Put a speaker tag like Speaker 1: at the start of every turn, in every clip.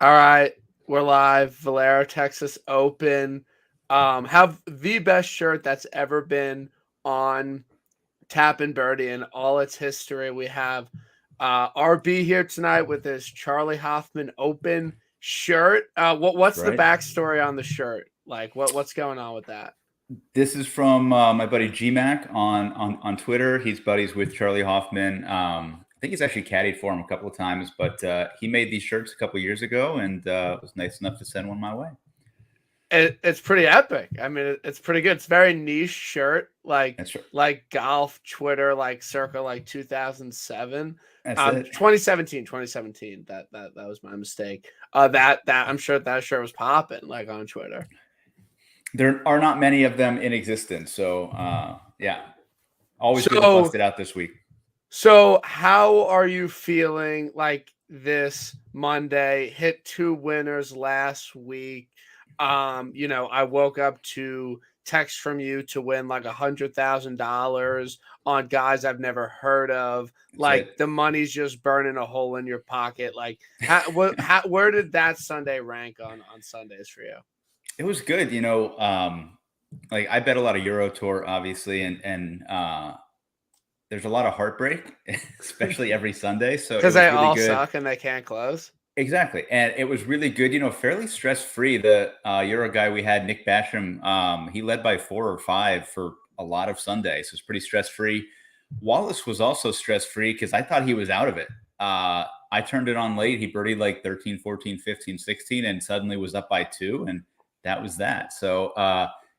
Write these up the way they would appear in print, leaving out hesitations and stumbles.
Speaker 1: All right, we're live. Valero, Texas Open. Have the best shirt that's ever been on Tap and Birdie in all its history. We have RB here tonight with his Charlie Hoffman Open shirt. What's the
Speaker 2: Right.
Speaker 1: backstory on the shirt? Like what's going on with that?
Speaker 2: This is from my buddy GMac on Twitter. He's buddies with Charlie Hoffman. I think he's actually caddied for him a couple of times, but he made these shirts a couple of years ago and was nice enough to send one my way.
Speaker 1: It's pretty epic. I mean, it's pretty good. It's very niche shirt,
Speaker 2: That's right.
Speaker 1: like golf Twitter, like circa like 2007,
Speaker 2: That's it.
Speaker 1: 2017. That was my mistake. That I'm sure that shirt was popping like on Twitter.
Speaker 2: There are not many of them in existence, so yeah, always good to
Speaker 1: So
Speaker 2: bust it out this week.
Speaker 1: so how are you feeling like this Monday? Hit 2 winners last week. I woke up to text from you to win like $100,000 on guys I've never heard of.
Speaker 2: That's
Speaker 1: Like
Speaker 2: it.
Speaker 1: the money's just burning a hole in your pocket. Like, where did that Sunday rank on Sundays for you?
Speaker 2: It was good, like I bet a lot of Euro Tour, obviously, and there's a lot of heartbreak, especially every Sunday. So it
Speaker 1: Because
Speaker 2: was
Speaker 1: they
Speaker 2: really
Speaker 1: all
Speaker 2: good.
Speaker 1: suck and they can't close.
Speaker 2: Exactly, and it was really good. Fairly stress free. The Euro guy we had, Nick Basham, he led by 4 or 5 for a lot of Sundays. So it's pretty stress free. Wallace was also stress free because I thought he was out of it. I turned it on late. He birdied like 13, 14, 15, 16, and suddenly was up by 2, and that was that. So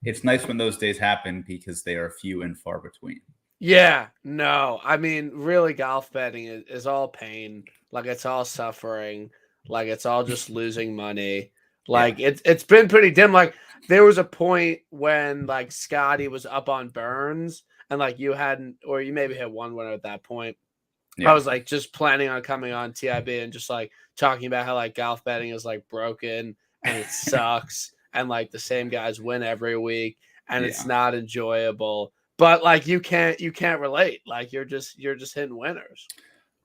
Speaker 2: it's nice when those days happen because they are few and far between.
Speaker 1: Yeah, no. I mean, really, golf betting is all pain. Like it's all suffering. Like it's all just losing money.
Speaker 2: Yeah.
Speaker 1: Like it's been pretty dim. Like there was a point when like Scotty was up on Burns and like you hadn't, or you maybe had one winner at that point. I
Speaker 2: Yeah.
Speaker 1: was like just planning on coming on TIB and just like talking about how like golf betting is like broken and it sucks and like the same guys win every week and it's
Speaker 2: Yeah.
Speaker 1: not enjoyable. But like you can't relate. Like you're just hitting winners.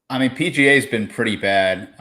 Speaker 2: I mean, PGA's been pretty bad.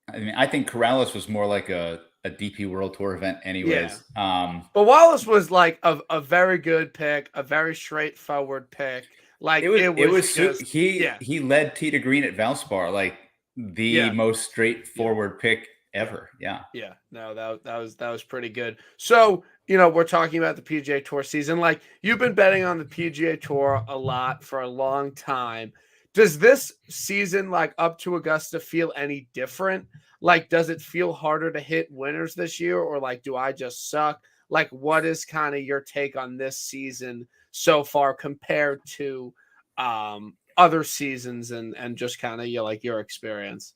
Speaker 2: I think Corrales was more like a DP World Tour event,
Speaker 1: Yeah.
Speaker 2: anyways.
Speaker 1: But Wallace was like a very good pick, a very straightforward pick. Like it
Speaker 2: It
Speaker 1: was
Speaker 2: was
Speaker 1: just yeah,
Speaker 2: he led Tee to Green at Valspar, like the
Speaker 1: yeah,
Speaker 2: most
Speaker 1: yeah.
Speaker 2: straightforward pick ever. Yeah.
Speaker 1: Yeah, no, that was pretty good. So, we're talking about the PGA Tour season. Like you've been betting on the PGA Tour a lot for a long time. Does this season, like up to Augusta, feel any different? Like, does it feel harder to hit winners this year, or like, do I just suck? Like, what is kind of your take on this season so far compared to other seasons and just kind of your experience?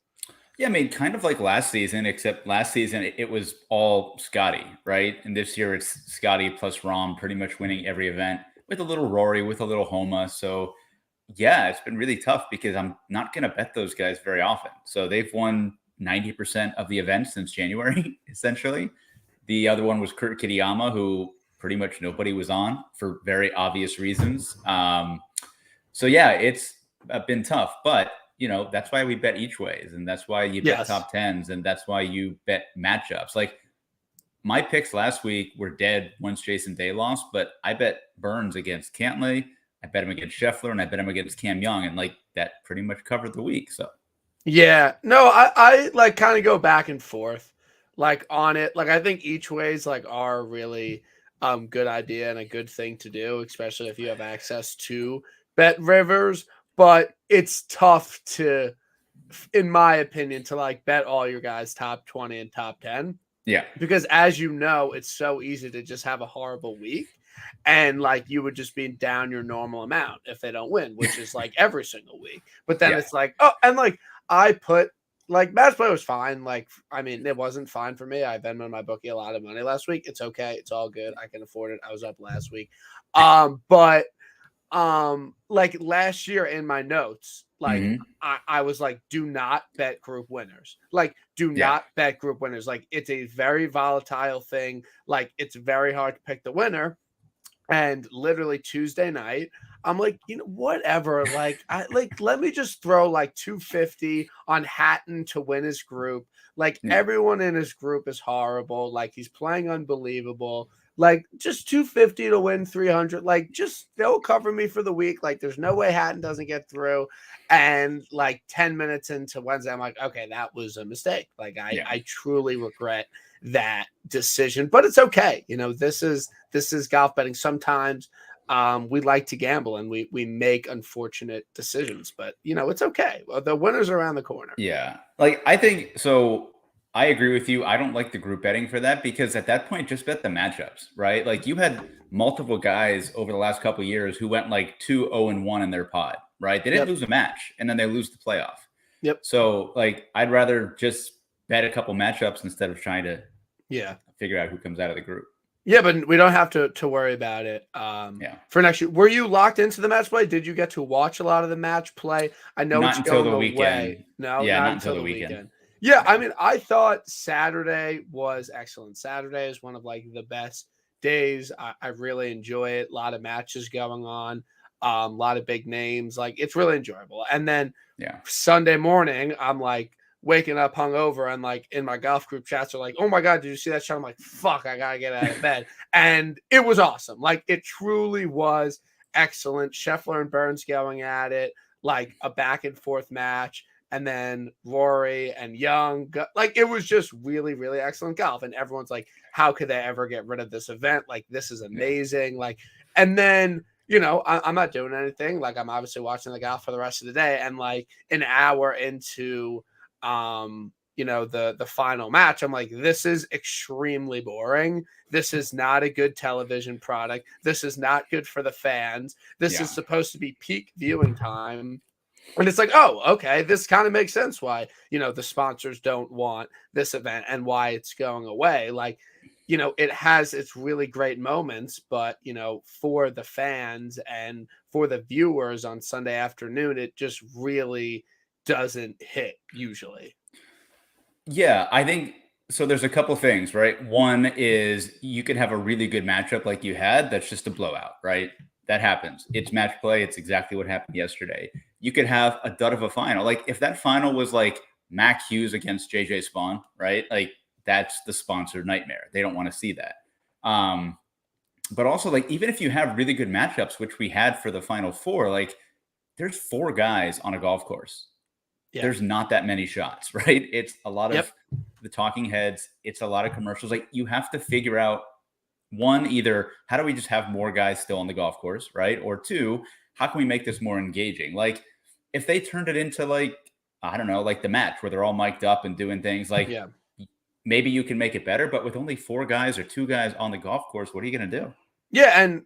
Speaker 2: Yeah, I mean, kind of like last season, except last season it was all Scotty, right? And this year it's Scotty plus Rom pretty much winning every event with a little Rory, with a little Homa. So yeah, it's been really tough because I'm not going to bet those guys very often. So they've won 90% of the events since January, essentially. The other one was Kurt Kitayama, who pretty much nobody was on for very obvious reasons. So yeah, it's been tough, but that's why we bet each ways, and that's why you bet
Speaker 1: Yes.
Speaker 2: top tens, and that's why you bet matchups. Like my picks last week were dead once Jason Day lost, but I bet Burns against Cantlay, I bet him against Scheffler, and I bet him against Cam Young, and like that pretty much covered the week. So
Speaker 1: Yeah. No, I like kind of go back and forth like on it. Like I think each ways like are really good idea and a good thing to do, especially if you have access to Bet Rivers, but it's tough to in my opinion to like bet all your guys top 20 and top 10
Speaker 2: yeah,
Speaker 1: because as you know, it's so easy to just have a horrible week and like you would just be down your normal amount if they don't win, which is like every single week. But then
Speaker 2: yeah,
Speaker 1: it's like, oh, and like I put like match play was fine. Like, I mean, it wasn't fine for me. I Venmoed my bookie a lot of money last week. It's okay. It's all good. I can afford it. I was up last week. But like last year in my notes, like
Speaker 2: hmm
Speaker 1: I was like, do not bet group winners. Like, do
Speaker 2: yeah,
Speaker 1: not bet group winners. Like, it's a very volatile thing. Like, it's very hard to pick the winner. And literally Tuesday night, I'm like, whatever. Like, let me just throw like 250 on Hatton to win his group. Like,
Speaker 2: Yeah.
Speaker 1: everyone in his group is horrible. Like, he's playing unbelievable. Like, just 250 to win 300. Like, just they'll cover me for the week. Like, there's no way Hatton doesn't get through. And like 10 minutes into Wednesday, I'm like, okay, that was a mistake. Like,
Speaker 2: Yeah.
Speaker 1: I truly regret that decision, but it's okay. This is golf betting. Sometimes we like to gamble and we make unfortunate decisions, but it's okay. Well, the winners are around the corner.
Speaker 2: Yeah. Like, I think so. I agree with you. I don't like the group betting for that because at that point, just bet the matchups, right? Like, you had multiple guys over the last couple of years who went like 2-0-1 in their pod, right? They didn't
Speaker 1: Yep.
Speaker 2: lose a match and then they lose the playoff.
Speaker 1: Yep.
Speaker 2: So, like, I'd rather just bet a couple matchups instead of trying to
Speaker 1: Yeah.
Speaker 2: figure out who comes out of the group.
Speaker 1: Yeah, but we don't have to worry about it. For next year, were you locked into the match play? Did you get to watch a lot of the match play? I know
Speaker 2: Not
Speaker 1: it's
Speaker 2: until
Speaker 1: going
Speaker 2: the
Speaker 1: away.
Speaker 2: weekend.
Speaker 1: No,
Speaker 2: Yeah,
Speaker 1: not
Speaker 2: not until
Speaker 1: until
Speaker 2: the
Speaker 1: the
Speaker 2: weekend.
Speaker 1: weekend. Yeah, I mean, I thought Saturday was excellent. Saturday is one of like the best days. I really enjoy it. A lot of matches going on. A lot of big names. Like, it's really enjoyable. And then
Speaker 2: Yeah.
Speaker 1: Sunday morning, I'm like waking up hungover, and like in my golf group chats are like, "Oh my god, did you see that shot?" I'm like, "Fuck, I gotta get out of bed." And it was awesome. Like, it truly was excellent. Scheffler and Burns going at it, like a back and forth match, and then Rory and Young. Like, it was just really, really excellent golf. And everyone's like, "How could they ever get rid of this event? Like, this is amazing." Like, and then I'm not doing anything. Like, I'm obviously watching the golf for the rest of the day. And like an hour into the final match, I'm like, this is extremely boring. This is not a good television product. This is not good for the fans. This is supposed to be peak viewing time. And it's like, oh, okay, this kind of makes sense why, the sponsors don't want this event and why it's going away. Like, it has its really great moments, but, for the fans and for the viewers on Sunday afternoon, it just really doesn't hit usually.
Speaker 2: Yeah, I think so. There's a couple things, right? One is you could have a really good matchup like you had that's just a blowout, right? That happens. It's match play. It's exactly what happened yesterday. You could have a dud of a final. Like, if that final was like Mac Hughes against JJ Spawn, right? Like, that's the sponsored nightmare. They don't want to see that. But also, like, even if you have really good matchups, which we had for the final four, like, there's four guys on a golf course.
Speaker 1: Yeah.
Speaker 2: There's not that many shots, right? It's a lot
Speaker 1: Yep.
Speaker 2: of the talking heads. It's a lot of commercials. Like, you have to figure out, one, either how do we just have more guys still on the golf course, right? Or two, how can we make this more engaging? Like, if they turned it into like, I don't know, like the match where they're all mic'd up and doing things, like,
Speaker 1: Yeah.
Speaker 2: maybe you can make it better, but with only four guys or two guys on the golf course, what are you going to do?
Speaker 1: Yeah. And,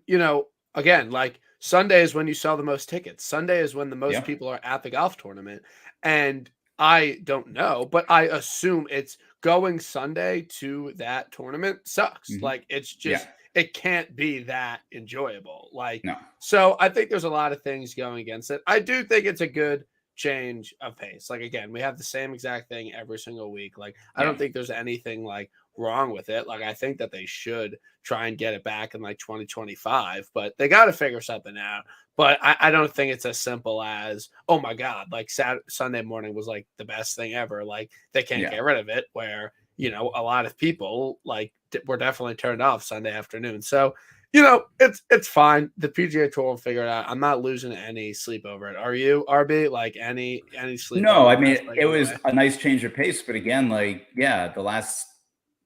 Speaker 1: again, like, Sunday is when you sell the most tickets. Sunday is when the most
Speaker 2: Yeah.
Speaker 1: people are at the golf tournament. And I don't know, but I assume it's going Sunday to that tournament sucks.
Speaker 2: Mhm.
Speaker 1: Like, it's just, it can't be that enjoyable. Like,
Speaker 2: No.
Speaker 1: so I think there's a lot of things going against it. I do think it's a good change of pace. Like, again, we have the same exact thing every single week. Like, I don't think there's anything like wrong with it. Like, I think that they should try and get it back in like 2025, but they got to figure something out. But I don't think it's as simple as, oh my God, like Sunday morning was like the best thing ever. Like, they can't get rid of it, where, a lot of people like were definitely turned off Sunday afternoon. So, it's fine. The PGA Tour will figure it out. I'm not losing any sleep over it. Are you, RB? Like, any sleep?
Speaker 2: No,
Speaker 1: over
Speaker 2: I mean,
Speaker 1: like
Speaker 2: it was a nice change of pace, but again, like, the last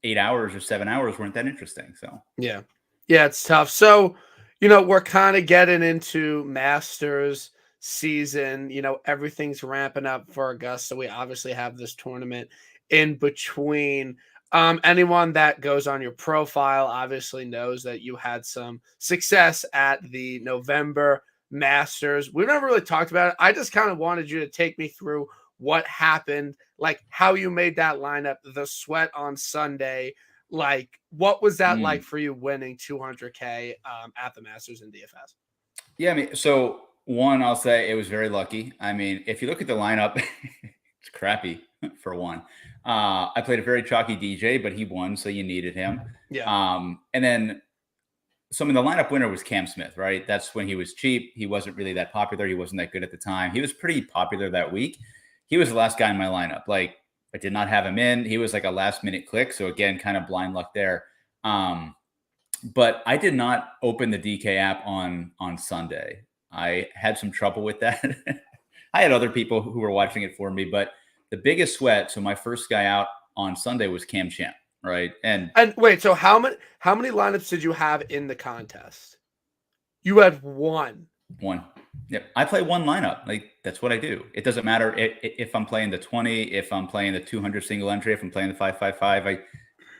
Speaker 2: 8 hours or 7 hours weren't that interesting. So
Speaker 1: yeah, it's tough. So, we're kind of getting into Masters season. Everything's ramping up for Augusta. We obviously have this tournament in between. Anyone that goes on your profile obviously knows that you had some success at the November Masters. We've never really talked about it. I just kind of wanted you to take me through what happened, like how you made that lineup, the sweat on Sunday. Like, what was that like for you winning 200K at the Masters in DFS?
Speaker 2: Yeah, I mean, so one, I'll say it was very lucky. I mean, if you look at the lineup, it's crappy for one. I played a very chalky DJ, but he won, so you needed him.
Speaker 1: Yeah.
Speaker 2: And then So I mean, the lineup winner was Cam Smith, right? That's when he was cheap. He wasn't really that popular. He wasn't that good at the time. He was pretty popular that week. He was the last guy in my lineup. Like, I did not have him in. He was like a last minute click. So again, kind of blind luck there. But I did not open the DK app on Sunday. I had some trouble with that. I had other people who were watching it for me, but the biggest sweat. So my first guy out on Sunday was Cam Champ, right?
Speaker 1: And wait, so how many lineups did you have in the contest? You had one.
Speaker 2: One. Yep. I play one lineup. Like, that's what I do. It doesn't matter if I'm playing the 20, if I'm playing the 200 single entry, if I'm playing the 555.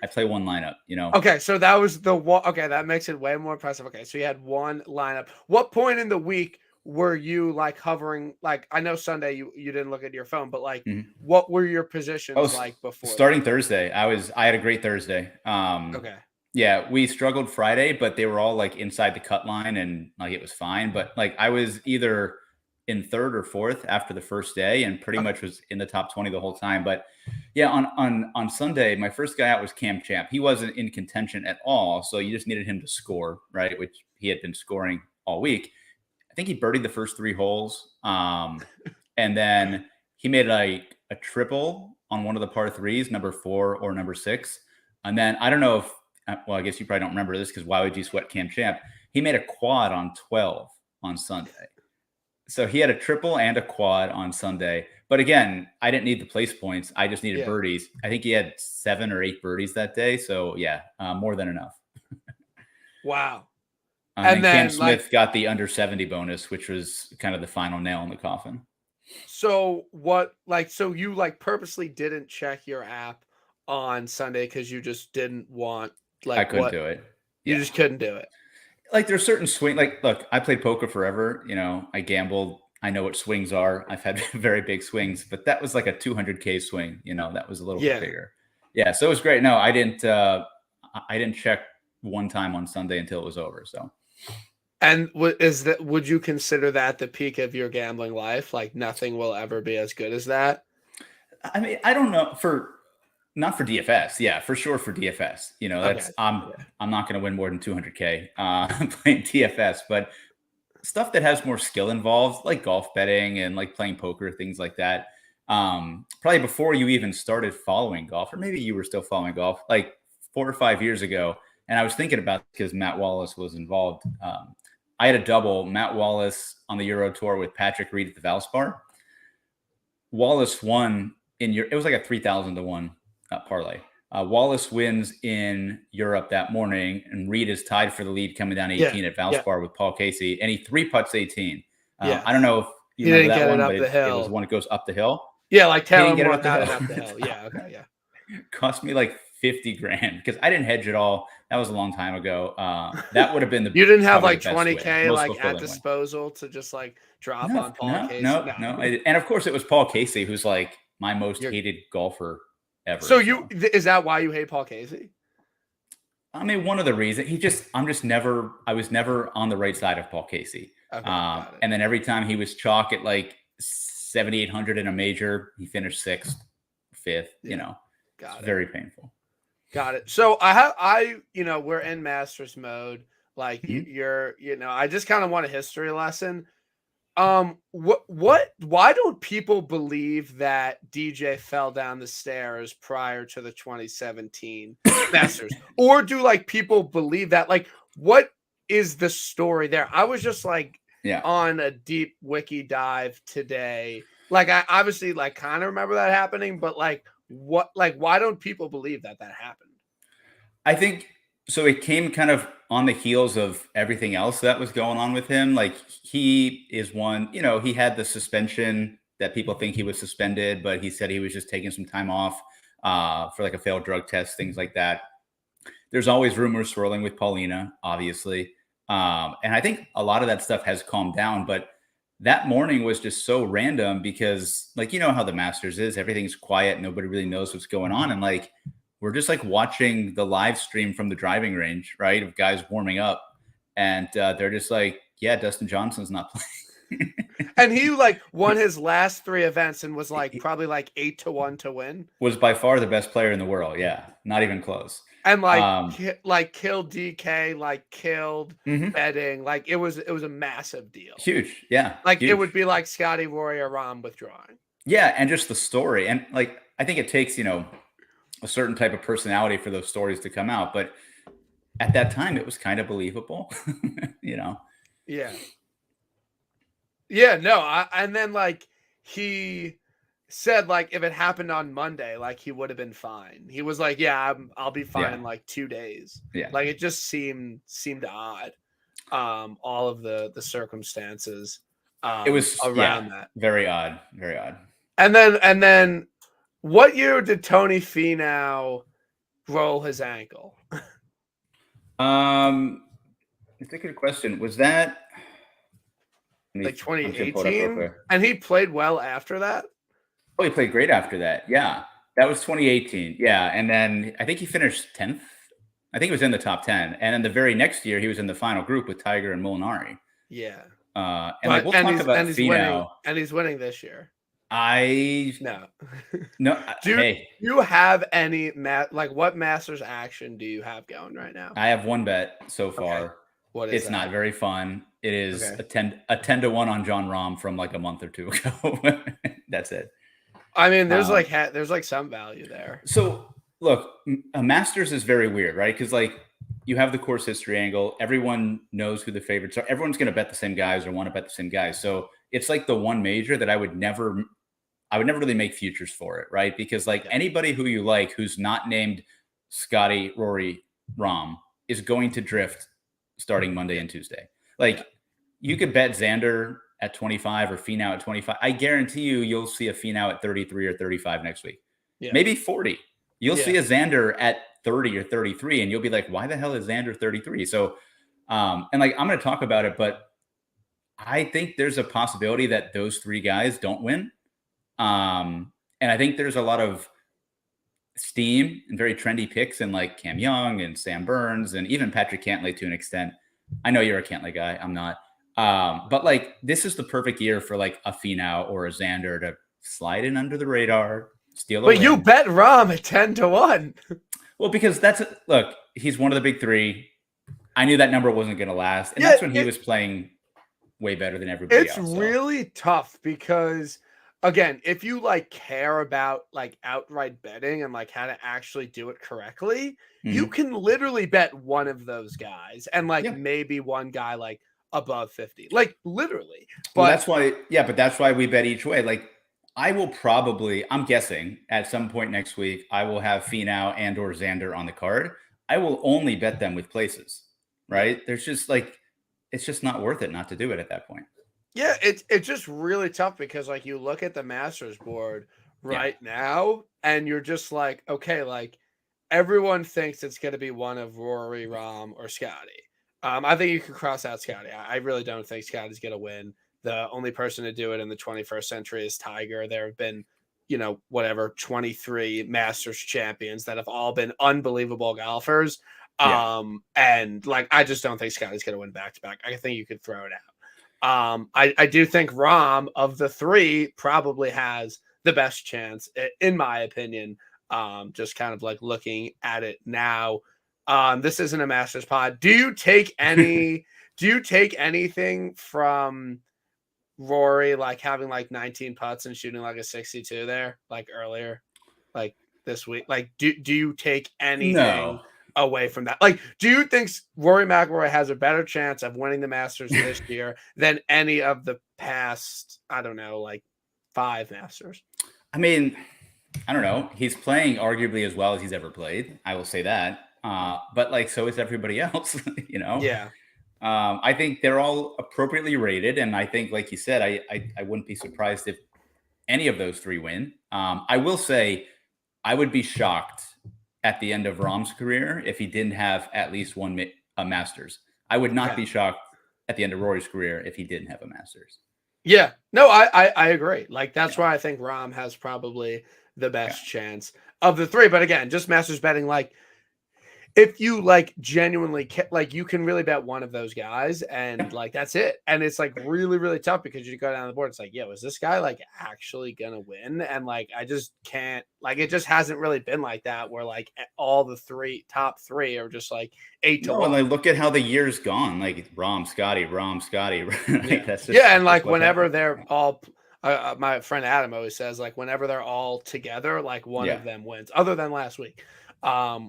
Speaker 2: I play one lineup, you know.
Speaker 1: Okay, so that was the one. Okay, that makes it way more impressive. Okay, so you had one lineup. What point in the week were you like hovering? Like, I know Sunday you didn't look at your phone, but like, what were your positions like before?
Speaker 2: Starting Thursday, I had a great Thursday.
Speaker 1: Okay.
Speaker 2: Yeah, we struggled Friday, but they were all like inside the cut line and like it was fine. But like I was either in third or fourth after the first day and pretty much was in the top 20 the whole time. But yeah, on Sunday, my first guy out was Cam Champ. He wasn't in contention at all. So you just needed him to score, right? Which he had been scoring all week. I think he birdied the first 3 holes. And then he made like a triple on one of the par 3s, number 4 or number 6. And then I don't know if, well, I guess you probably don't remember this because why would you sweat Cam Champ? He made a quad on 12 on Sunday. So he had a triple and a quad on Sunday. But again, I didn't need the place points. I just needed birdies. I think he had 7 or 8 birdies that day. So yeah, more than enough.
Speaker 1: Wow.
Speaker 2: And then Cam Smith got the under 70 bonus, which was kind of the final nail in the coffin.
Speaker 1: So so you like purposely didn't check your app on Sunday because you just didn't want
Speaker 2: I couldn't do it.
Speaker 1: You just couldn't do it.
Speaker 2: Like there's certain swing, like, look, I played poker forever. You know, I gambled. I know what swings are. I've had very big swings, but that was like a 200K swing. You know, that was a little bit bigger. Yeah. So it was great. No, I didn't check one time on Sunday until it was over. So.
Speaker 1: And would you consider that the peak of your gambling life? Like nothing will ever be as good as that?
Speaker 2: I mean, I don't know not for DFS. Yeah, for sure for DFS. You know, that's I'm not going to win more than 200K playing DFS, but stuff that has more skill involved, like golf betting and like playing poker, things like that. Probably before you even started following golf, or maybe you were still following golf, like 4 or 5 years ago. And I was thinking about it because Matt Wallace was involved. I had a double, Matt Wallace on the Euro Tour with Patrick Reed at the Valspar. Wallace won it was like a 3,000 to 1 parlay. Wallace wins in Europe that morning, and Reed is tied for the lead coming down 18 at Valspar with Paul Casey, and he 3-putts 18. I don't know if you remember that one, but it was one that goes up the hill.
Speaker 1: Yeah, like Taylor Moore up the hill. Yeah, okay, yeah.
Speaker 2: Cost me like 50 grand because I didn't hedge at all. That was a long time ago. That would have been the
Speaker 1: you didn't have like 20K like at disposal to just like drop on Paul Casey.
Speaker 2: No. And of course it was Paul Casey, who's like my most hated golfer ever.
Speaker 1: So is that why you hate Paul Casey?
Speaker 2: I mean, one of the reasons I was never on the right side of Paul Casey. Okay, and then every time he was chalk at like 7,800 in a major, he finished 6th, 5th, you know, very painful.
Speaker 1: Got it. So we're in Masters mode. Like I just kind of want a history lesson. Why don't people believe that DJ fell down the stairs prior to the 2017 Masters? Or do like people believe that? Like, what is the story there? I was just like on a deep wiki dive today. Like, I obviously like kind of remember that happening, but like why don't people believe that happened?
Speaker 2: I think so. It came kind of on the heels of everything else that was going on with him. Like he is one, you know, he had the suspension that people think he was suspended, but he said he was just taking some time off for like a failed drug test, things like that. There's always rumors swirling with Paulina, obviously. And I think a lot of that stuff has calmed down, but that morning was just so random because like, you know how the Masters is, everything's quiet. Nobody really knows what's going on. And like, we're just like watching the live stream from the driving range, right? Of guys warming up. And they're just like, yeah, Dustin Johnson's not playing.
Speaker 1: And he like won his last 3 events and was like probably like 8-1 to win.
Speaker 2: Was by far the best player in the world. Yeah, not even close.
Speaker 1: And like
Speaker 2: Um,
Speaker 1: killed DK, like killed betting. Like it was a massive deal.
Speaker 2: Huge. Yeah.
Speaker 1: Like
Speaker 2: huge.
Speaker 1: it would be like Scotty, Rory, or Rahm withdrawing.
Speaker 2: Yeah, and just the story. And like I think it takes, a certain type of personality for those stories to come out. But at that time, it was kind of believable,
Speaker 1: Yeah. Yeah, no, and then like he said like if it happened on Monday, like he would have been fine. He was like, "Yeah, I'll be fine in
Speaker 2: Yeah.
Speaker 1: like 2 days."
Speaker 2: Yeah.
Speaker 1: Like it just seemed odd. All of the circumstances
Speaker 2: It was
Speaker 1: around that.
Speaker 2: very odd, very odd.
Speaker 1: And then what year did Tony Finau roll his ankle?
Speaker 2: It's a good question. Was that
Speaker 1: Like
Speaker 2: I'm just gonna pull it up real
Speaker 1: 2018?
Speaker 2: quick.
Speaker 1: And he played well after that?
Speaker 2: Oh, he played great after that. Yeah. That was 2018. Yeah. And then I think he finished 10th. I think he was in the top 10. And then the very next year, he was in the final group with Tiger and Molinari.
Speaker 1: Yeah.
Speaker 2: And like we'll talk about Finau.
Speaker 1: And he's winning this year.
Speaker 2: No.
Speaker 1: Do you have any like what Masters action do you have going right now?
Speaker 2: I have one bet so far.
Speaker 1: Okay. What is
Speaker 2: it's
Speaker 1: that?
Speaker 2: Not very fun. It is a 10-1 on Jon Rahm from like a month or two ago. That's it.
Speaker 1: I mean, there's like some value there.
Speaker 2: So look, a Masters is very weird, right? Because like you have the course history angle. Everyone knows who the favorites are. Everyone's going to bet the same guys or want to bet the same guys. So it's like the one major that I would never really make futures for it, right? Because like anybody who you like who's not named Scotty, Rory, Rahm is going to drift starting Monday and Tuesday. Like you could bet Xander at 25 or Finau at 25. I guarantee you'll see a Finau at 33 or 35 next week. Yeah. Maybe 40. You'll see a Xander at 30 or 33 and you'll be like, why the hell is Xander 33? So, and like, I'm going to talk about it, but I think there's a possibility that those 3 guys don't win. And I think there's a lot of steam and very trendy picks in like Cam Young and Sam Burns and even Patrick Cantlay to an extent. I know you're a Cantlay guy. I'm not. But like this is the perfect year for like a Finau or a Xander to slide in under the radar, steal a win.
Speaker 1: You bet Rahm at 10-1.
Speaker 2: Well, because look, he's one of the big 3. I knew that number wasn't going to last. And that's when he was playing way better than everybody else.
Speaker 1: It's really tough because again, if you like care about like outright betting and like how to actually do it correctly, you can literally bet one of those guys and like maybe one guy like above 50, like literally. But
Speaker 2: well, that's why we bet each way. Like I will probably, I'm guessing at some point next week, I will have Finau and or Xander on the card. I will only bet them with places, right? There's just like, it's just not worth it not to do it at that point.
Speaker 1: Yeah, it's just really tough because like you look at the Masters board right now and you're just like, okay, like everyone thinks it's going to be one of Rory, Rahm, or Scotty. I think you can cross out Scotty. I really don't think Scotty's going to win. The only person to do it in the 21st century is Tiger. There have been, 23 Masters champions that have all been unbelievable golfers. And like, I just don't think Scotty's going to win back-to-back. I think you could throw it out. I do think Rahm of the 3 probably has the best chance, in my opinion. Just kind of like looking at it now. This isn't a Masters pod. Do you take anything from Rory, like having like 19 putts and shooting like a 62 there, like earlier, like this week? Like, do you take anything away from that? Like, do you think Rory McIlroy has a better chance of winning the Masters this year than any of the past, I don't know, like 5 Masters?
Speaker 2: I mean, I don't know. He's playing arguably as well as he's ever played. I will say that. But like, so is everybody else,
Speaker 1: Yeah.
Speaker 2: I think they're all appropriately rated. And I think, like you said, I wouldn't be surprised if any of those 3 win. I will say I would be shocked at the end of Rahm's career if he didn't have at least one Masters. I would not be shocked at the end of Rory's career if he didn't have a Masters.
Speaker 1: Yeah, no, I agree. Like, that's why I think Rahm has probably the best chance of the 3. But again, just Masters betting, like, if you like genuinely like you can really bet one of those guys and like that's it. And it's like really, really tough because you go down the board. It's like, yeah, was this guy like actually gonna win? And like I just can't like it just hasn't really been like that where like all the top three are just like 8 to
Speaker 2: No, and
Speaker 1: 1.
Speaker 2: like look at how the year's gone. Like Rom, Scotty, Rom, Scotty.
Speaker 1: Yeah.
Speaker 2: Like
Speaker 1: Yeah. And
Speaker 2: that's just
Speaker 1: like
Speaker 2: what
Speaker 1: whenever
Speaker 2: happened.
Speaker 1: they're all my friend Adam always says like whenever they're all together, like one
Speaker 2: Yeah.
Speaker 1: of them wins, other than last week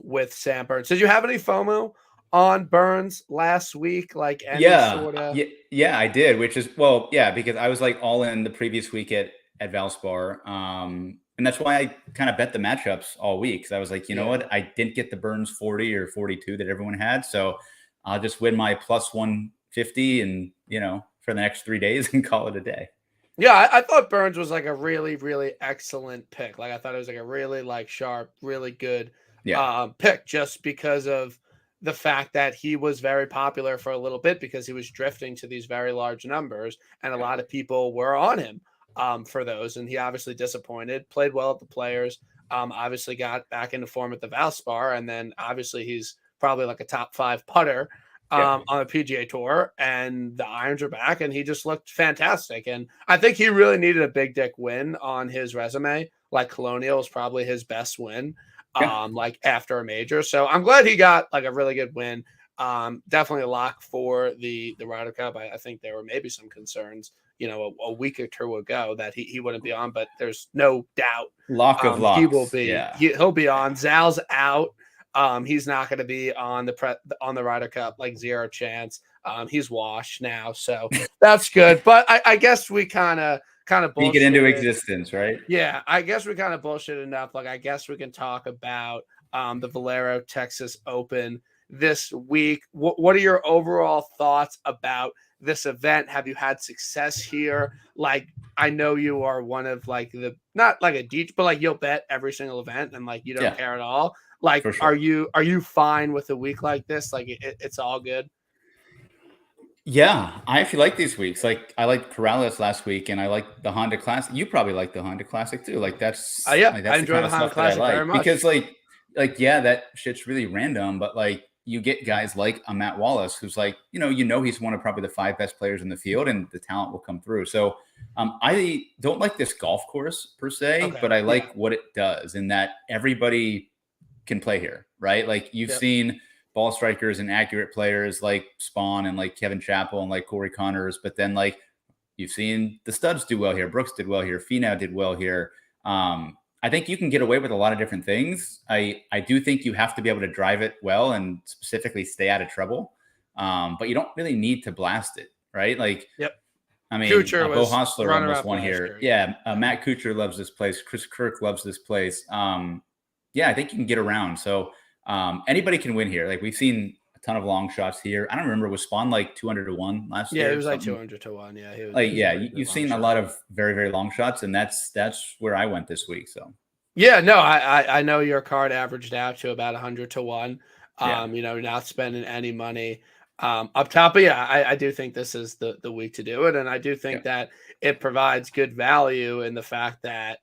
Speaker 1: with Sam Burns. Did you have any FOMO on Burns last week? Like any
Speaker 2: Yeah,
Speaker 1: sort of
Speaker 2: yeah, I did, which is well, yeah, because I was like all in the previous week at Valspar, and that's why I kind of bet the matchups all week. Because I was like, you know
Speaker 1: yeah.
Speaker 2: what, I didn't get the Burns 40 or 42 that everyone had, so I'll just win my plus 150, and for the next 3 days and call it a day.
Speaker 1: Yeah, I thought Burns was like a really, really excellent pick. Like I thought it was like a really like sharp, really good
Speaker 2: Yeah,
Speaker 1: pick just because of the fact that he was very popular for a little bit because he was drifting to these very large numbers and a
Speaker 2: yeah,
Speaker 1: lot of people were on him for those. And he obviously disappointed, played well at the Players, obviously got back into form at the Valspar, and then obviously he's probably like a top 5 putter
Speaker 2: yeah,
Speaker 1: on the PGA Tour, and the irons are back, and he just looked fantastic. And I think he really needed a big dick win on his resume. Like Colonial is probably his best win,
Speaker 2: yeah,
Speaker 1: like after a major. So I'm glad he got like a really good win. Definitely a lock for the Ryder Cup. I think there were maybe some concerns, a week or two ago that he wouldn't be on, but there's no doubt
Speaker 2: lock of
Speaker 1: he will
Speaker 2: locks.
Speaker 1: be.
Speaker 2: Yeah,
Speaker 1: He'll be on. Zal's out. He's not going to be on the Ryder Cup, like zero chance. He's washed now, so that's good. But I guess we kind of
Speaker 2: speak it into
Speaker 1: bullshitted.
Speaker 2: existence, right?
Speaker 1: Yeah, I guess we kind of bullshit enough. Like, I guess we can talk about the Valero Texas Open this week. What are your overall thoughts about this event? Have you had success here? Like, I know you are one of like the not like a deep, but like you'll bet every single event and like you don't
Speaker 2: Yeah,
Speaker 1: care at all. Like,
Speaker 2: for sure.
Speaker 1: are you fine with a week like this? Like, it's all good.
Speaker 2: Yeah, I actually like these weeks. Like I liked Corrales last week, and I like the Honda Classic. You probably like the Honda Classic too. Like
Speaker 1: Yeah, I
Speaker 2: that's the
Speaker 1: enjoy
Speaker 2: kind
Speaker 1: the
Speaker 2: of
Speaker 1: Honda
Speaker 2: stuff that I
Speaker 1: Classic very
Speaker 2: like because
Speaker 1: much.
Speaker 2: yeah, that shit's really random. But like you get guys like a Matt Wallace, who's like he's one of probably the 5 best players in the field, and the talent will come through. So I don't like this golf course per se,
Speaker 1: Okay.
Speaker 2: but I
Speaker 1: Yeah.
Speaker 2: like what it does in that everybody can play here, right? Like you've
Speaker 1: Yep.
Speaker 2: seen ball strikers and accurate players like Spawn and like Kevin Chappell and like Corey Connors, but then like you've seen the studs do well here. Brooks did well here. Finau did well here. I think you can get away with a lot of different things. I do think you have to be able to drive it well and specifically stay out of trouble. But you don't really need to blast it, right? Like,
Speaker 1: Yep.
Speaker 2: I mean,
Speaker 1: Kuchar
Speaker 2: Bo
Speaker 1: was
Speaker 2: Hostler
Speaker 1: runner
Speaker 2: almost
Speaker 1: up
Speaker 2: won
Speaker 1: last
Speaker 2: here.
Speaker 1: year.
Speaker 2: Yeah, Matt Kuchar loves this place. Chris Kirk loves this place. Yeah, I think you can get around. So anybody can win here. Like we've seen a ton of long shots here. I don't remember, was Spawn like 200 to 1 last
Speaker 1: Yeah,
Speaker 2: year
Speaker 1: it
Speaker 2: or
Speaker 1: was like
Speaker 2: something?
Speaker 1: 200 to 1. Yeah,
Speaker 2: Like,
Speaker 1: he was a
Speaker 2: yeah,
Speaker 1: pretty good
Speaker 2: you've
Speaker 1: long
Speaker 2: seen a
Speaker 1: shot.
Speaker 2: lot of very, very long shots, and that's where I went this week. So
Speaker 1: Yeah, no, I know your card averaged out to about 100 to 1.
Speaker 2: yeah,
Speaker 1: Not spending any money up top. But yeah, I do think this is the week to do it. And I do
Speaker 2: yeah,
Speaker 1: think that it provides good value in the fact that,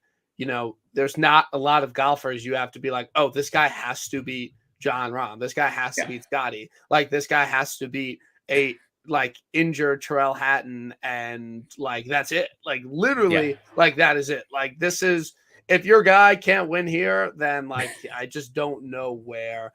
Speaker 1: there's not a lot of golfers you have to be like, oh, this guy has to beat John Rahm. This guy has to
Speaker 2: yeah,
Speaker 1: beat Scotty. Like this guy has to beat a like injured Terrell Hatton, and like that's it. Like
Speaker 2: yeah,
Speaker 1: literally, like that is it. Like this is if your guy can't win here, then like I just don't know where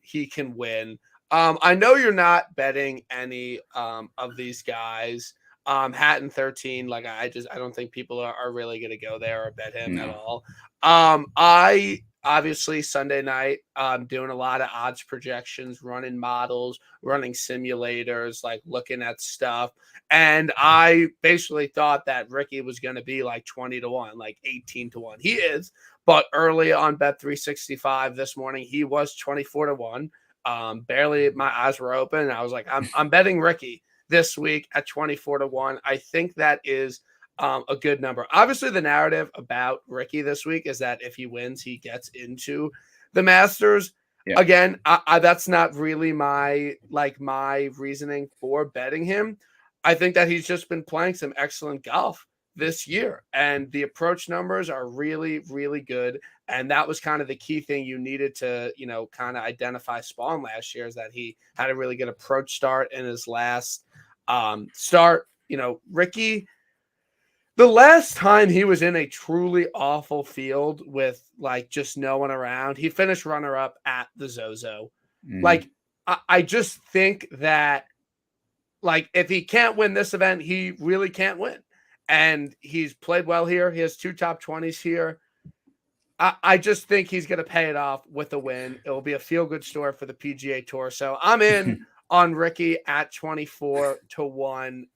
Speaker 1: he can win. I know you're not betting any of these guys. Hatton 13, like I don't think people are really gonna go there or bet him at
Speaker 2: no,
Speaker 1: all. I obviously Sunday night doing a lot of odds projections, running models, running simulators, like looking at stuff. And I basically thought that Ricky was going to be like 20 to 1, like 18 to 1. He is, but early on Bet365 this morning, he was 24 to 1. Barely my eyes were open. And I was like, I'm betting Ricky this week at 24 to 1. I think that is a good number. Obviously, the narrative about Ricky this week is that if he wins, he gets into the Masters.
Speaker 2: yeah,
Speaker 1: Again, that's not really my reasoning for betting him. I think that he's just been playing some excellent golf this year, and the approach numbers are really, really good. And that was kind of the key thing you needed to, kind of identify Spawn last year, is that he had a really good approach start in his last start. Ricky, the last time he was in a truly awful field with like just no one around, he finished runner up at the Zozo. Like, I just think that, like, if he can't win this event, he really can't win. And he's played well here. He has 2 top 20s here. I just think he's going to pay it off with a win. It will be a feel-good story for the PGA Tour. So I'm in on Ricky at 24-1. And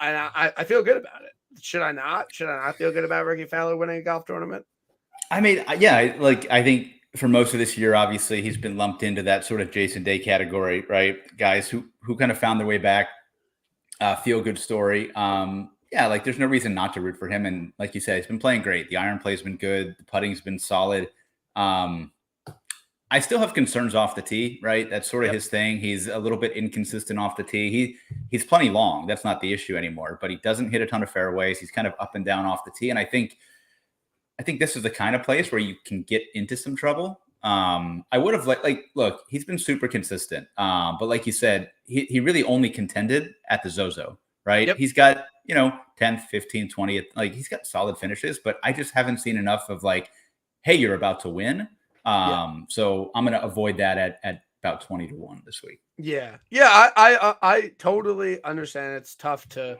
Speaker 1: I feel good about it. Should I not? Should I not feel good about Ricky Fowler winning a golf tournament?
Speaker 2: I mean, yeah, like I think for most of this year, obviously he's been lumped into that sort of Jason Day category, right? Guys who kind of found their way back, feel good story. Yeah, like there's no reason not to root for him. And like you said, he's been playing great. The iron play's been good. The putting's been solid. I still have concerns off the tee, right? That's sort of his thing. He's a little bit inconsistent off the tee. He's plenty long. That's not the issue anymore, but he doesn't hit a ton of fairways. He's kind of up and down off the tee. And I think this is the kind of place where you can get into some trouble. I would have look, he's been super consistent. But like you said, he really only contended at the Zozo, right?
Speaker 1: Yep.
Speaker 2: He's got, 10th, 15th, 20th, like he's got solid finishes, but I just haven't seen enough of like, hey, you're about to win. So I'm going to avoid that at about 20-1 this week.
Speaker 1: Yeah. I totally understand. It's tough to,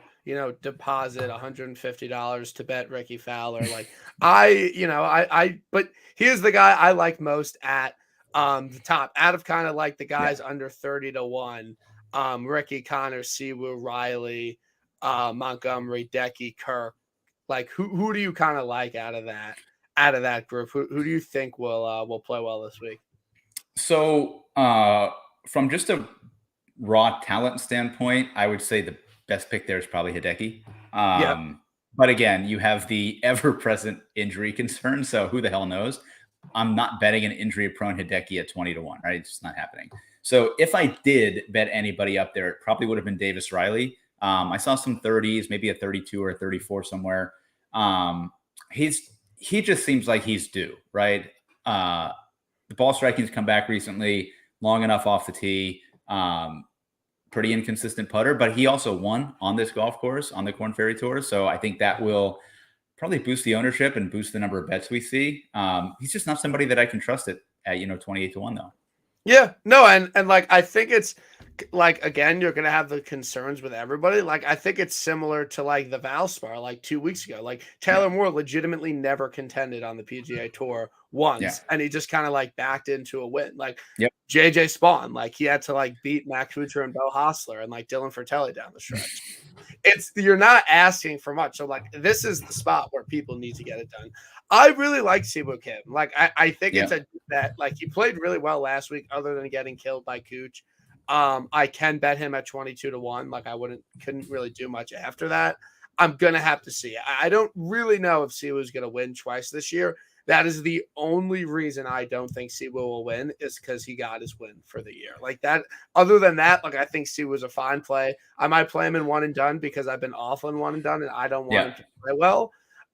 Speaker 1: deposit $150 to bet Ricky Fowler. Like but here's the guy I like most at the top, out of kind of like the guys under 30-1. Ricky, Connor, Siwoo, Riley, Montgomery, Decky, Kirk. Like who do you kind of like out of that group? Who do you think will play well this week?
Speaker 2: So from just a raw talent standpoint, I would say the best pick there is probably Hideki. But again, you have the ever-present injury concern. So who the hell knows? I'm not betting an injury-prone Hideki at 20-1, right? It's just not happening. So if I did bet anybody up there, it probably would have been Davis Riley. I saw some 30s, maybe a 32 or a 34 somewhere. He just seems like he's due, right? The ball striking's come back recently, long enough off the tee. Pretty inconsistent putter, but he also won on this golf course on the Korn Ferry Tour. So I think that will probably boost the ownership and boost the number of bets we see. He's just not somebody that I can trust at 28-1 though.
Speaker 1: Yeah, no, and like I think it's like, again, you're gonna have the concerns with everybody. Like I think it's similar to like the Valspar like 2 weeks ago. Like Taylor Moore legitimately never contended on the PGA Tour once, and he just kind of like backed into a win. Like JJ Spawn, like he had to like beat Matt Kuchar and Bo Hostler and like Dylan Fratelli down the stretch. You're not asking for much. So like this is the spot where people need to get it done. I really like Siwoo Kim. Like I think it's a bet. Like he played really well last week, other than getting killed by Cooch. I can bet him at 22-1. Like I couldn't really do much after that. I'm gonna have to see. I don't really know if Siwoo is gonna win twice this year. That is the only reason I don't think Siwoo will win, is because he got his win for the year. Like that. Other than that, like I think Siwoo is a fine play. I might play him in one and done because I've been awful in one and done, and I don't want him to play well.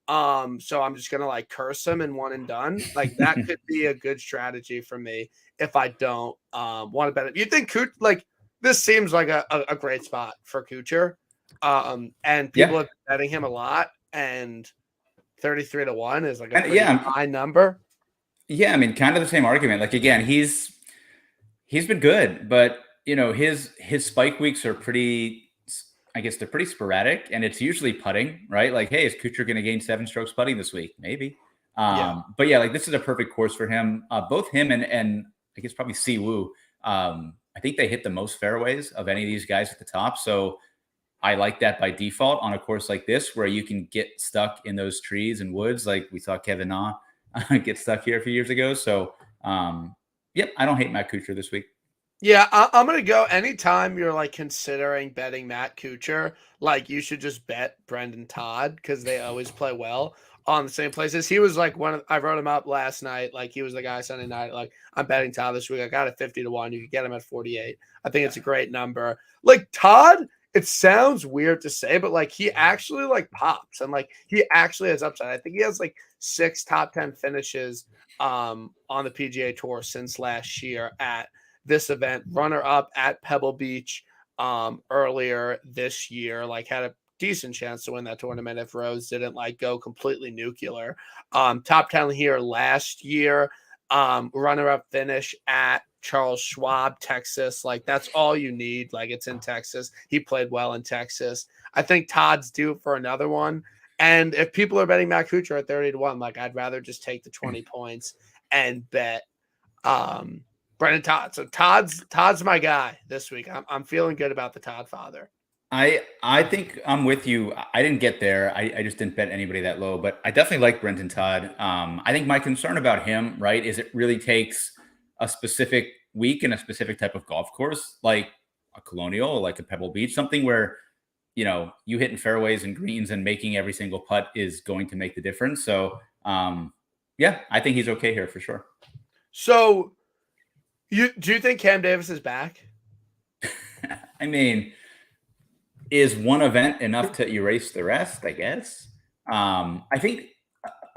Speaker 1: So I'm just gonna like curse him in one and done. Like that could be a good strategy for me if I don't want to bet it. You think like this seems like a great spot for Kuchar, and people are betting him a lot, and 33-1 is like a high number.
Speaker 2: Yeah, I mean, kind of the same argument. Like again, he's been good, but his spike weeks are pretty. I guess they're pretty sporadic, and it's usually putting, right? Like, hey, is Kuchar going to gain 7 strokes putting this week? Maybe. But yeah, like this is a perfect course for him. Both him and I guess probably Siwoo. I think they hit the most fairways of any of these guys at the top. So I like that by default on a course like this, where you can get stuck in those trees and woods. Like we saw Kevin Na get stuck here a few years ago. So I don't hate Matt Kuchar this week.
Speaker 1: Yeah, I'm going to go anytime you're like considering betting Matt Kuchar, like you should just bet Brendan Todd, because they always play well on the same places. He was like I wrote him up last night. Like he was the guy Sunday night. Like I'm betting Todd this week. I got it 50-1. You could get him at 48. I think it's a great number. Like Todd it sounds weird to say, but like he actually like pops and like he actually has upside. I think he has like 6 top 10 finishes on the PGA Tour since last year at this event. Runner up at Pebble Beach earlier this year, like had a decent chance to win that tournament if Rose didn't like go completely nuclear. Top 10 here last year. Runner up finish at Charles Schwab, Texas. Like that's all you need. Like it's in Texas. He played well in Texas. I think Todd's due for another one. And if people are betting Matt Kuchar at 30-1, like I'd rather just take the 20 points and bet Brendan Todd. So Todd's my guy this week. I'm feeling good about the Todd father.
Speaker 2: I think I'm with you. I didn't get there. I just didn't bet anybody that low, but I definitely like Brenton Todd. I think my concern about him, right, is it really takes a specific week and a specific type of golf course, like a Colonial, like a Pebble Beach, something where, you know, you hitting fairways and greens and making every single putt is going to make the difference. So, yeah, I think he's okay here for sure.
Speaker 1: So, do you think Cam Davis is back?
Speaker 2: I mean, is one event enough to erase the rest? I guess. I think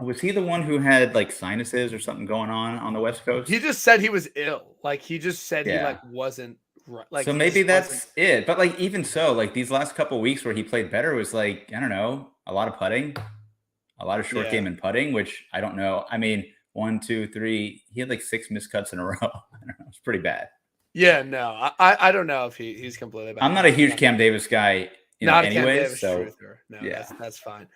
Speaker 2: was he the one who had like sinuses or something going on the West Coast?
Speaker 1: He just said he was ill. Like he just said he
Speaker 2: Yeah.
Speaker 1: like wasn't right. Like
Speaker 2: So
Speaker 1: he
Speaker 2: maybe
Speaker 1: just
Speaker 2: that's
Speaker 1: wasn't.
Speaker 2: it. But like even so, like these last couple of weeks where he played better was like, I don't know, a lot of putting, a lot of short
Speaker 1: Yeah.
Speaker 2: game and putting, which I don't know. I mean, 1, 2, 3, he had like 6 miscuts in a row. I don't know. It's pretty bad.
Speaker 1: Yeah, no, I don't know if he's completely back.
Speaker 2: I'm not a huge Cam Davis guy, you know,
Speaker 1: Not a Cam
Speaker 2: anyways.
Speaker 1: Davis
Speaker 2: So
Speaker 1: truther. No,
Speaker 2: yeah.
Speaker 1: that's fine.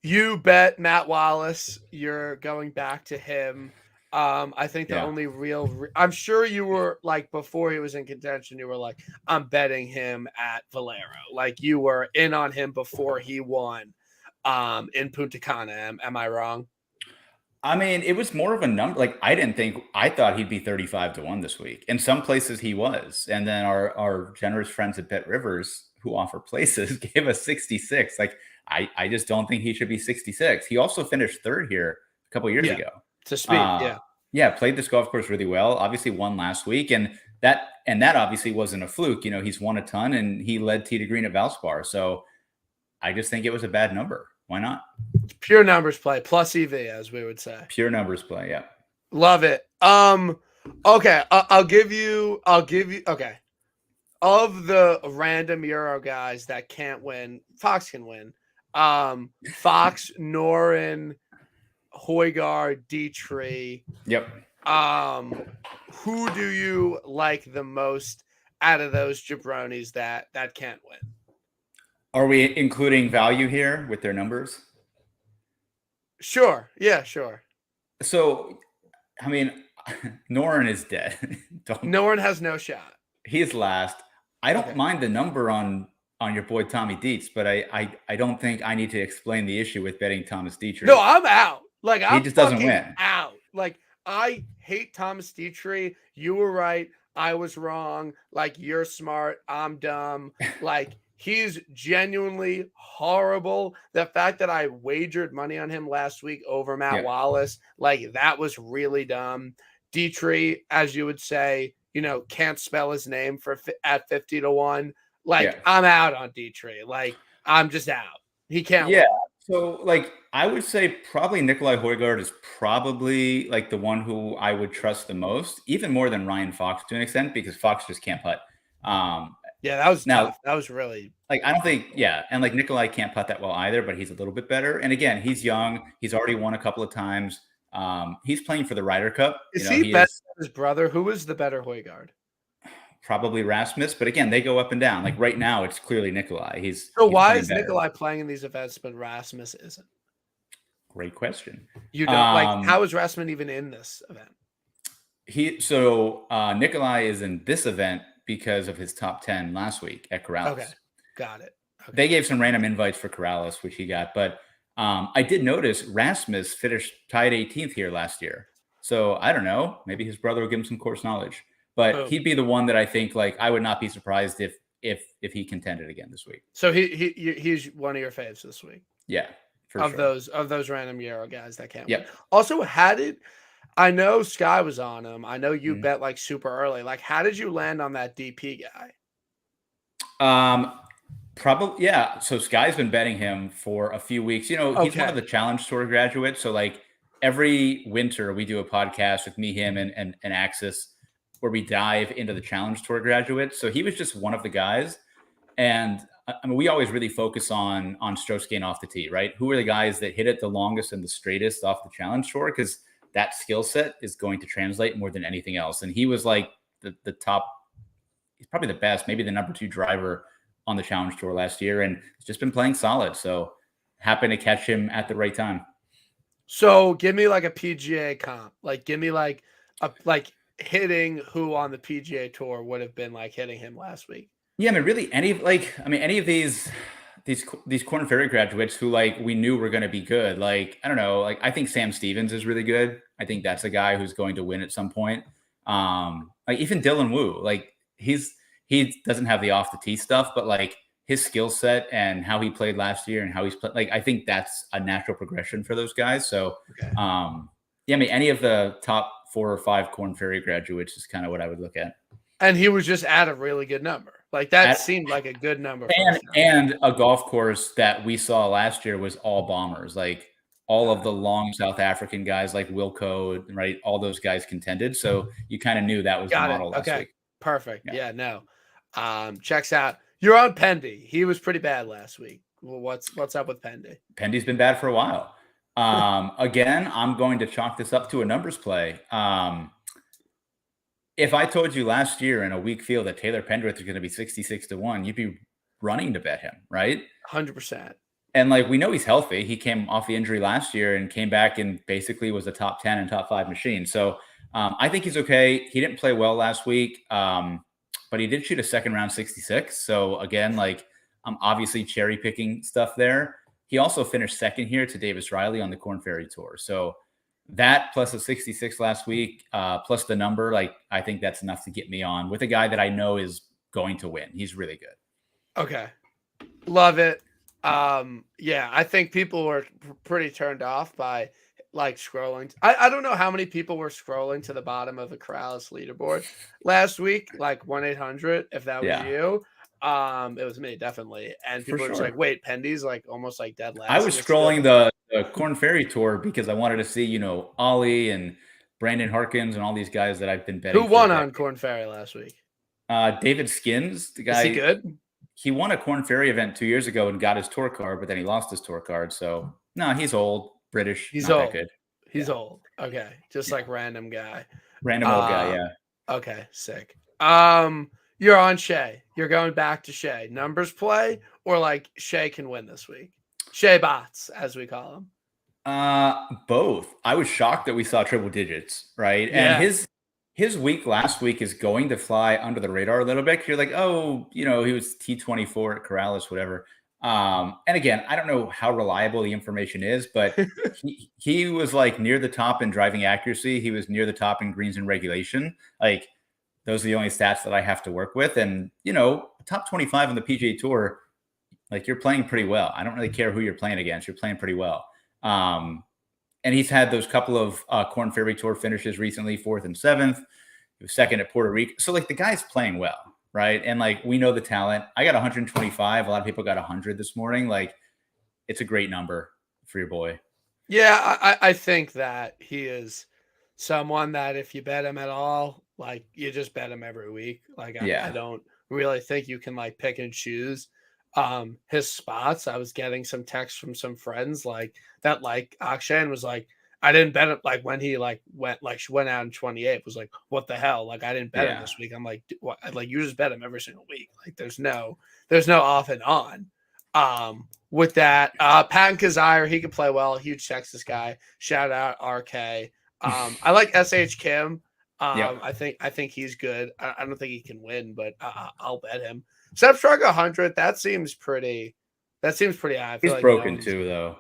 Speaker 1: You bet Matt Wallace. You're going back to him. I think the only real, I'm sure you were like before he was in contention, you were like, I'm betting him at Valero. Like you were in on him before he won in Punta Cana. Am I wrong?
Speaker 2: I mean, it was more of a number. Like I thought he'd be 35-1 this week. In some places he was. And then our generous friends at Bet Rivers who offer places gave us 66. Like I just don't think he should be 66. He also finished third here a couple years ago.
Speaker 1: To speak, yeah.
Speaker 2: Yeah, played this golf course really well. Obviously won last week. And that obviously wasn't a fluke. You know, he's won a ton and he led tee to green at Valspar. So I just think it was a bad number. Why not?
Speaker 1: Pure numbers play, plus EV, as we would say.
Speaker 2: Pure numbers play, yeah.
Speaker 1: Love it. Okay, I'll give you. Okay, of the random Euro guys that can't win, Fox can win. Fox, Noren, Højgaard, Dietrich.
Speaker 2: Yep.
Speaker 1: Who do you like the most out of those jabronis that can't win?
Speaker 2: Are we including value here with their numbers?
Speaker 1: Sure. Yeah, sure.
Speaker 2: So, I mean, Noren is dead.
Speaker 1: Noren has no shot.
Speaker 2: He's last. I don't mind the number on your boy Tommy Dietz, but I don't think I need to explain the issue with betting Thomas Dietrich.
Speaker 1: No, I'm out. Like
Speaker 2: he just doesn't win.
Speaker 1: Out. Like I hate Thomas Dietrich. You were right. I was wrong. Like you're smart. I'm dumb. Like he's genuinely horrible. The fact that I wagered money on him last week over Matt Wallace, like that was really dumb. Dietrich, as you would say, you know, can't spell his name at 50-1. Like I'm out on Dietrich. Like I'm just out. He can't win.
Speaker 2: So like I would say probably Nikolai Højgaard is probably like the one who I would trust the most, even more than Ryan Fox to an extent, because Fox just can't putt.
Speaker 1: Yeah, that was tough. That was really
Speaker 2: like I don't think, and like Nikolai can't putt that well either, but he's a little bit better. And again, he's young. He's already won a couple of times. He's playing for the Ryder Cup.
Speaker 1: Is he better than his brother? Who is the better Højgaard?
Speaker 2: Probably Rasmus, but again, they go up and down. Like right now, it's clearly Nikolai.
Speaker 1: So why is Nikolai playing in these events, but Rasmus isn't?
Speaker 2: Great question.
Speaker 1: You don't like how is Rasmus even in this event?
Speaker 2: Nikolai is in this event because of his top 10 last week at Corrales.
Speaker 1: Okay, got it. Okay.
Speaker 2: They gave some random invites for Corrales, which he got, but I did notice Rasmus finished tied 18th here last year. So I don't know. Maybe his brother will give him some course knowledge. But he'd be the one that I think, like, I would not be surprised if he contended again this week.
Speaker 1: So he's one of your faves this week.
Speaker 2: Yeah, for
Speaker 1: sure. Of those random Euro guys that can't win. Also, I know Sky was on him. I know you bet like super early. Like, how did you land on that DP guy?
Speaker 2: Probably, yeah. So Sky's been betting him for a few weeks. You know, he's one of
Speaker 1: Okay.
Speaker 2: the Challenge Tour graduates. So like every winter, we do a podcast with me, him, and Axis, where we dive into the Challenge Tour graduates. So he was just one of the guys, and I mean, we always really focus on stroke gain off the tee, right? Who are the guys that hit it the longest and the straightest off the Challenge Tour? Because that skill set is going to translate more than anything else. And he was like the top. He's probably the best, maybe the number 2 driver on the Challenge Tour last year, and he's just been playing solid. So happen to catch him at the right time.
Speaker 1: So give me like a PGA comp. Like give me like a like hitting who on the PGA Tour would have been like hitting him last week.
Speaker 2: Yeah, I mean, really, any of these Corn Ferry graduates who like we knew were going to be good. Like I don't know, like I think Sam Stevens is really good. I think that's a guy who's going to win at some point. Like even Dylan Wu, like he doesn't have the off the tee stuff, but like his skill set and how he played last year and how he's played, like I think that's a natural progression for those guys. So,
Speaker 1: Okay.
Speaker 2: yeah, I mean, any of the top 4 or 5 Corn Ferry graduates is kind of what I would look at.
Speaker 1: And he was just at a really good number. Like that seemed like a good number.
Speaker 2: And a golf course that we saw last year was all bombers. Like all of the long South African guys like Wilco, right? All those guys contended. So you kind of knew that was the model last week.
Speaker 1: Perfect. Yeah, no. Checks out. You're on Pendy. He was pretty bad last week. Well, what's up with Pendy?
Speaker 2: Pendy's been bad for a while. Again, I'm going to chalk this up to a numbers play. If I told you last year in a weak field that Taylor Pendrith is going to be 66-1, you'd be running to bet him, right?
Speaker 1: 100%.
Speaker 2: And like we know he's healthy. He came off the injury last year and came back and basically was a top 10 and top 5 machine. So I think he's okay. He didn't play well last week, but he did shoot a second round 66. So again, like I'm obviously cherry picking stuff there. He also finished second here to Davis Riley on the Corn Ferry Tour. So that plus a 66 last week, plus the number, like I think that's enough to get me on with a guy that I know is going to win. He's really good.
Speaker 1: Okay. Love it. Yeah, I think people were pretty turned off by like scrolling. I don't know how many people were scrolling to the bottom of the Corrales leaderboard last week, like 1-800, if that was you. It was me, definitely. And people were just like, wait, Pendy's like almost like dead last.
Speaker 2: I was scrolling the Corn Ferry Tour because I wanted to see, you know, Ollie and Brandon Harkins and all these guys that I've been betting.
Speaker 1: Who won on Corn Ferry last week?
Speaker 2: David Skins, the guy.
Speaker 1: Is he good?
Speaker 2: He won a Corn Ferry event 2 years ago and got his tour card, but then he lost his tour card. So no, he's old, British.
Speaker 1: He's
Speaker 2: not
Speaker 1: old.
Speaker 2: That good.
Speaker 1: He's old. Okay, just like random guy.
Speaker 2: Random old guy. Yeah.
Speaker 1: Okay, sick. You're on Shea. You're going back to Shea. Numbers play or like Shea can win this week? Shea bots, as we call him.
Speaker 2: Both. I was shocked that we saw triple digits, right? Yeah. And his week last week is going to fly under the radar a little bit. You're like, oh, you know, he was T24 at Corrales, whatever. And again, I don't know how reliable the information is, but he was like near the top in driving accuracy. He was near the top in greens and regulation. Like those are the only stats that I have to work with. And, you know, top 25 on the PGA Tour, like you're playing pretty well. I don't really care who you're playing against. You're playing pretty well. And he's had those couple of Corn Ferry Tour finishes recently, 4th and 7th. He was second at Puerto Rico. So like the guy's playing well, right? And like we know the talent. I got 125. A lot of people got 100 this morning. Like it's a great number for your boy.
Speaker 1: Yeah, I think that he is someone that if you bet him at all, like you just bet him every week. Like I don't really think you can like pick and choose his spots. I was getting some texts from some friends like that, like Akshay was like, I didn't bet it. Like when he like went out in 28 was like, what the hell? Like I didn't bet him this week. I'm like, what? Like you just bet him every single week. Like there's no off and on. With that, Patton Kazire, he can play well. Huge Texas guy. Shout out RK. I like SH Kim. I think he's good. I don't think he can win, but I'll bet him. Seb Strug 100. That seems pretty high.
Speaker 2: He's like broken too, though.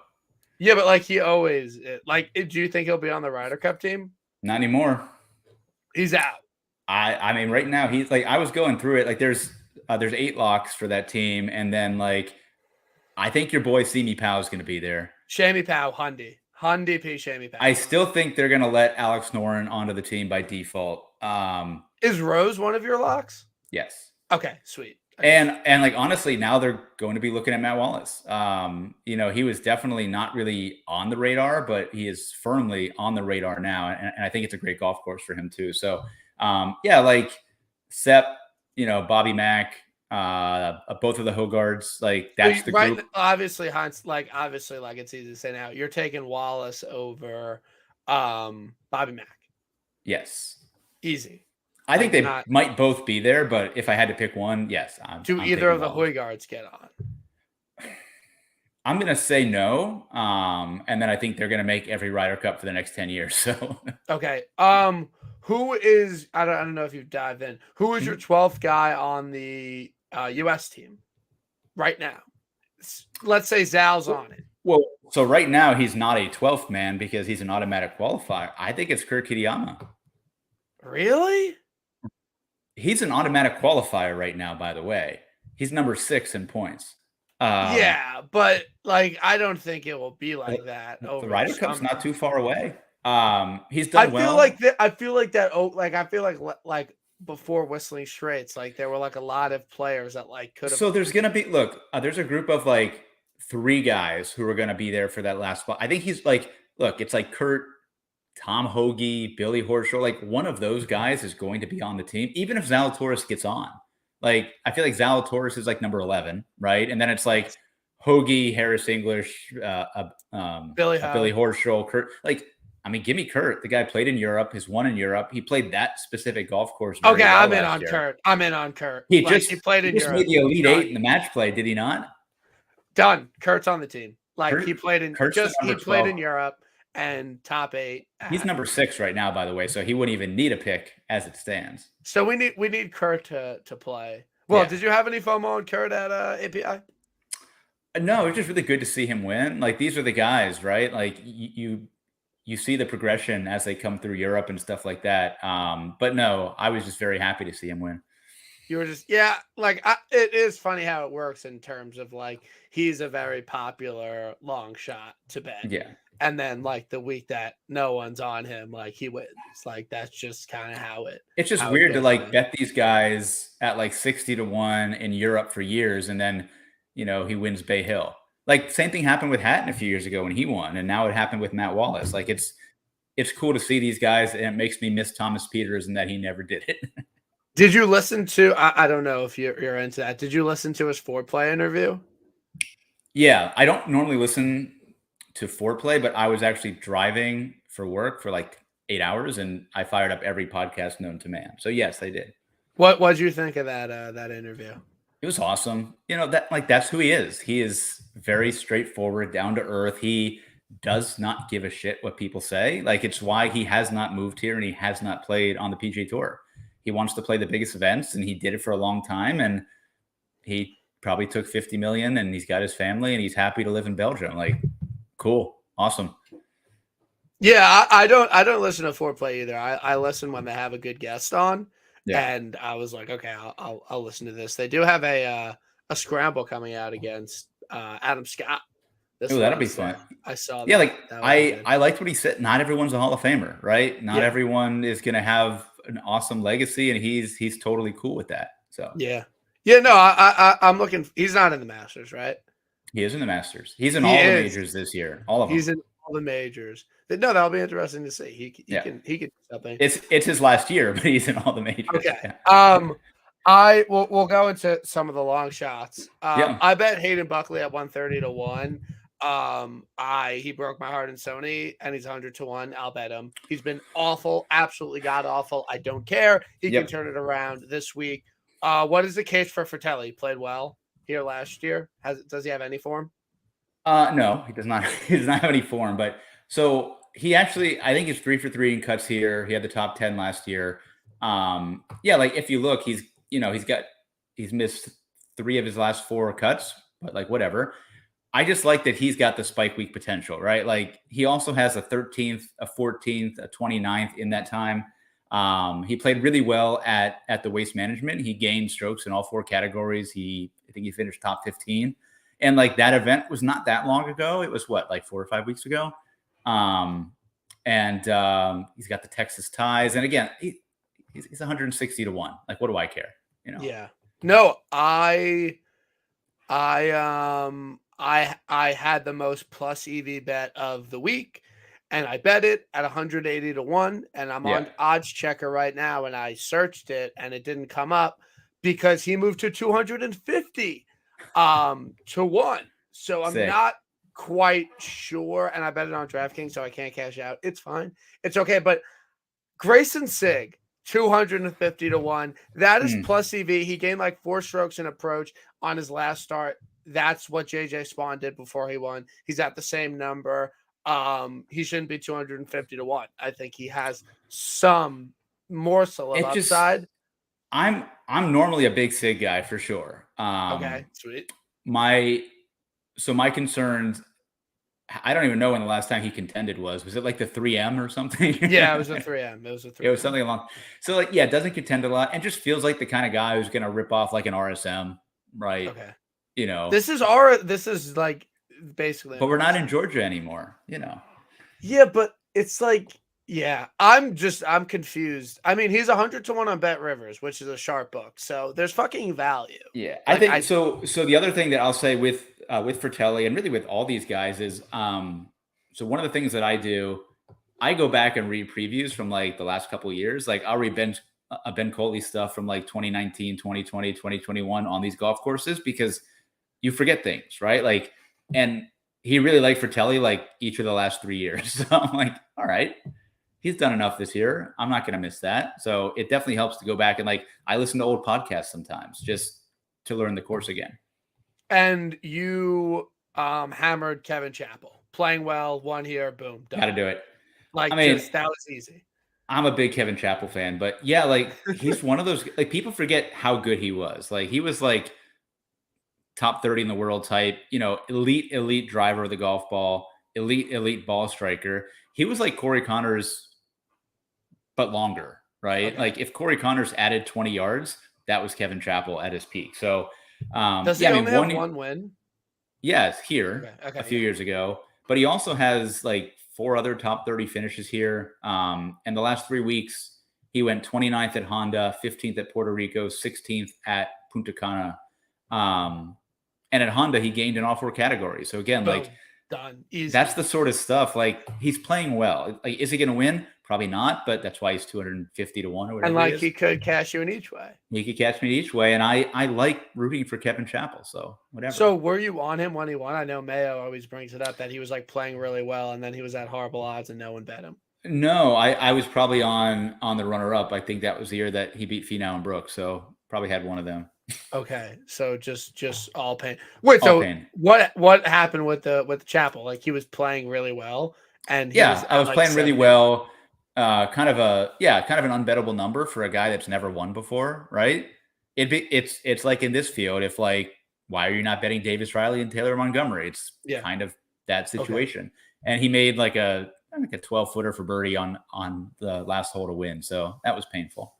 Speaker 1: Yeah, but like he always like. Do you think he'll be on the Ryder Cup team?
Speaker 2: Not anymore.
Speaker 1: He's out.
Speaker 2: I mean, right now he's like. I was going through it. Like, there's 8 locks for that team, and then like, I think your boy Simi Powell is going to be there.
Speaker 1: Shammy Powell, Hundi P. Shammy Powell.
Speaker 2: I still think they're going to let Alex Noren onto the team by default.
Speaker 1: Is Rose one of your locks?
Speaker 2: Yes.
Speaker 1: Okay, sweet.
Speaker 2: And like, honestly, now they're going to be looking at Matt Wallace. He was definitely not really on the radar, but he is firmly on the radar now. And I think it's a great golf course for him too. So, like Sepp, Bobby Mack, both of the Hogards, like that's the group.
Speaker 1: Obviously, Hans, like it's easy to say now. You're taking Wallace over Bobby Mack.
Speaker 2: Yes.
Speaker 1: Easy.
Speaker 2: I think they might both be there, but if I had to pick one, yes.
Speaker 1: Do either of the Hoygards get on?
Speaker 2: I'm going to say no. And then I think they're going to make every Ryder Cup for the next 10 years. So,
Speaker 1: okay. Who is, I don't know if you've dived in, who is your 12th guy on the US team right now? Let's say Zal's on it.
Speaker 2: Well, so right now he's not a 12th man because he's an automatic qualifier. I think it's Kurt Kitayama.
Speaker 1: Really?
Speaker 2: He's an automatic qualifier right now, by the way. He's number 6 in points.
Speaker 1: Yeah, but like I don't think it will be like that.
Speaker 2: The Ryder Cup's not too far away. He's done well.
Speaker 1: I feel like before Whistling Straits, like there were like a lot of players that like could have.
Speaker 2: So there's gonna be there's a group of like 3 guys who are gonna be there for that last spot. I think he's like, it's like Kurt, Tom Hoagie, Billy Horschel, like one of those guys is going to be on the team, even if Zalatoris gets on. Like, I feel like Zalatoris is like number 11, right? And then it's like Hoagie, Harris English, Billy Horschel, Kurt. Like, I mean, give me Kurt. The guy played in Europe, has won in Europe. He played that specific golf course.
Speaker 1: Okay, I'm in on Kurt. I'm in on Kurt.
Speaker 2: He played in
Speaker 1: Europe.
Speaker 2: Made the Elite 8 in the match play, did he not?
Speaker 1: Done. Kurt's on the team. Like he played in Europe and top 8.
Speaker 2: He's number 6 right now, by the way, so he wouldn't even need a pick as it stands.
Speaker 1: So we need Kurt to play. Well, Did you have any FOMO on Kurt at API?
Speaker 2: No, it's just really good to see him win. Like, these are the guys, right? Like you see the progression as they come through Europe and stuff like that. But no, I was just very happy to see him win.
Speaker 1: You were just, it is funny how it works in terms of like, he's a very popular long shot to bet.
Speaker 2: Yeah.
Speaker 1: And then like the week that no one's on him, like he wins. Like, that's just kind of it's just
Speaker 2: weird to like bet these guys at like 60 to 1 in Europe for years. And then, he wins Bay Hill. Like, same thing happened with Hatton a few years ago when he won. And now it happened with Matt Wallace. Like, it's cool to see these guys. And it makes me miss Thomas Peters and that he never did it.
Speaker 1: Did you listen to, I don't know if you're into that. Did you listen to his foreplay interview?
Speaker 2: Yeah, I don't normally listen to foreplay, but I was actually driving for work for like 8 hours and I fired up every podcast known to man. So yes, I did.
Speaker 1: What did you think of that interview?
Speaker 2: It was awesome. That's who he is. He is very straightforward, down to earth. He does not give a shit what people say. Like, it's why he has not moved here and he has not played on the PGA Tour. He wants to play the biggest events and he did it for a long time. And he probably took 50 million and he's got his family and he's happy to live in Belgium. Like, cool. Awesome.
Speaker 1: Yeah. I don't listen to foreplay either. I listen when they have a good guest on. Yeah. And I was like, okay, I'll listen to this. They do have a scramble coming out against Adam Scott.
Speaker 2: Oh, that'll be fun.
Speaker 1: I saw that.
Speaker 2: Yeah, like I liked what he said. Not everyone's a Hall of Famer, right? Not everyone is going to have an awesome legacy, and he's totally cool with that. So
Speaker 1: no, I'm looking. He's not in the Masters, right?
Speaker 2: He is in the Masters. He's in all the majors this year. All of them.
Speaker 1: He's in all the majors. No, that'll be interesting to see. He can do something.
Speaker 2: It's his last year, but he's in all the majors.
Speaker 1: Okay. We'll go into some of the long shots. I bet Hayden Buckley at 130 to 1. He broke my heart in Sony, and he's 100 to 1. I'll bet him. He's been awful, absolutely god awful. I don't care. He can turn it around this week. What is the case for Fratelli? He played well here last year. Does he have any form?
Speaker 2: No, he does not. He does not have any form. But so he actually, I think he's 3 for 3 in cuts here. He had the top 10 last year. Like if you look, he's missed 3 of his last 4 cuts, but like whatever. I just like that he's got the spike week potential, right? Like he also has a 13th, a 14th, a 29th in that time. He played really well at the Waste Management. He gained strokes in all 4 categories. I think he finished top 15. And like that event was not that long ago. It was like 4 or 5 weeks ago. He's got the Texas ties. And again, he's 160 to 1. Like, what do I care?
Speaker 1: Yeah. No, I had the most plus EV bet of the week, and I bet it at 180 to 1, and I'm
Speaker 2: Yeah.
Speaker 1: on odds checker right now, and I searched it and it didn't come up because he moved to 250 to 1. So I'm
Speaker 2: Sick.
Speaker 1: not quite sure, and I bet it on DraftKings, so I can't cash out. It's fine. It's okay, but Grayson Sig, 250 to 1. That is plus EV. He gained like 4 strokes in approach on his last start. That's what JJ Spawn did before he won. He's at the same number. He shouldn't be 250 to 1. I think he has some morsel of
Speaker 2: It just
Speaker 1: upside.
Speaker 2: I'm normally a big Sig guy for sure.
Speaker 1: Okay, sweet.
Speaker 2: My concerns, I don't even know when the last time he contended was. Was it like the 3M or something?
Speaker 1: Yeah, it was a 3M. It was a 3M.
Speaker 2: It was something along. So like, yeah, doesn't contend a lot and just feels like the kind of guy who's going to rip off like an RSM, right?
Speaker 1: Okay.
Speaker 2: You know,
Speaker 1: This is like basically.
Speaker 2: but we're not in Georgia anymore, you know.
Speaker 1: Yeah, but it's like, yeah, I'm confused. I mean, he's 100 to 1 on Bet Rivers, which is a sharp book. So there's fucking value.
Speaker 2: Yeah,
Speaker 1: Like,
Speaker 2: I think so. So the other thing that I'll say with Fratelli and really with all these guys is, so one of the things that I do, I go back and read previews from like the last couple of years. Like I'll read Ben Coley stuff from like 2019, 2020, 2021 on these golf courses because you forget things, right? Like, and he really liked Fratelli like each of the last 3 years. So I'm like, all right, he's done enough this year. I'm not going to miss that. So it definitely helps to go back and like, I listen to old podcasts sometimes just to learn the course again.
Speaker 1: And you hammered Kevin Chappell. Playing well, one here, boom, done.
Speaker 2: Got to do it.
Speaker 1: Like,
Speaker 2: I mean,
Speaker 1: that was easy.
Speaker 2: I'm a big Kevin Chappell fan, but yeah, like he's one of those, like people forget how good he was. Like he was like top 30 in the world type, you know, elite driver of the golf ball, elite ball striker. He was like Corey Connors, but longer, right? Okay. Like if Corey Connors added 20 yards, that was Kevin Chappell at his peak. So,
Speaker 1: does he only have one win?
Speaker 2: Yes, here a few years ago, but he also has like 4 other top 30 finishes here. And the last 3 weeks, he went 29th at Honda, 15th at Puerto Rico, 16th at Punta Cana. And at Honda, he gained in all 4 categories. So again, boom, like
Speaker 1: done. Easy.
Speaker 2: That's the sort of stuff. Like he's playing well. Like, is he going to win? Probably not. But that's why he's 250 to 1 or whatever.
Speaker 1: And like he could cash you in each way.
Speaker 2: He could catch me each way, and I like rooting for Kevin Chappell. So whatever.
Speaker 1: So were you on him when he won? I know Mayo always brings it up that he was like playing really well, and then he was at horrible odds, and no one bet him.
Speaker 2: No, I was probably on the runner up. I think that was the year that he beat Finau and Brooks. So probably had one of them.
Speaker 1: Okay, so just all pain. Wait, all so pain. What happened with the Chappell? Like he was playing really well, and
Speaker 2: I was playing really well. Kind of an unbettable number for a guy that's never won before, right? It's like in this field, if like, why are you not betting Davis Riley and Taylor Montgomery? It's kind of that situation. Okay. And he made like a 12-footer for birdie on the last hole to win. So that was painful.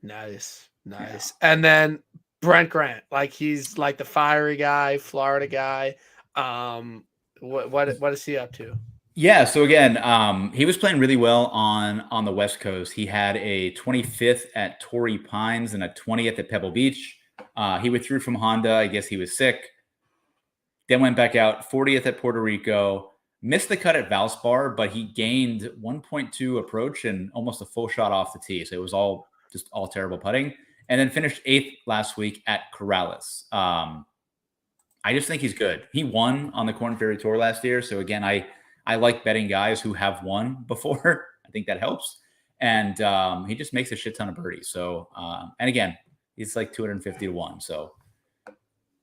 Speaker 1: Nice. Yeah. And then Brent Grant, like he's like the fiery guy, Florida guy. What is he up to?
Speaker 2: Yeah, so again, he was playing really well on the West Coast. He had a 25th at Torrey Pines and a 20th at Pebble Beach. He withdrew from Honda. I guess he was sick. Then went back out, 40th at Puerto Rico. Missed the cut at Valspar, but he gained 1.2 approach and almost a full shot off the tee. So it was all terrible putting. And then finished 8th last week at Corrales. I just think he's good. He won on the Korn Ferry Tour last year. So again, I like betting guys who have won before. I think that helps. And he just makes a shit ton of birdies. So, and again, it's like 250 to 1. So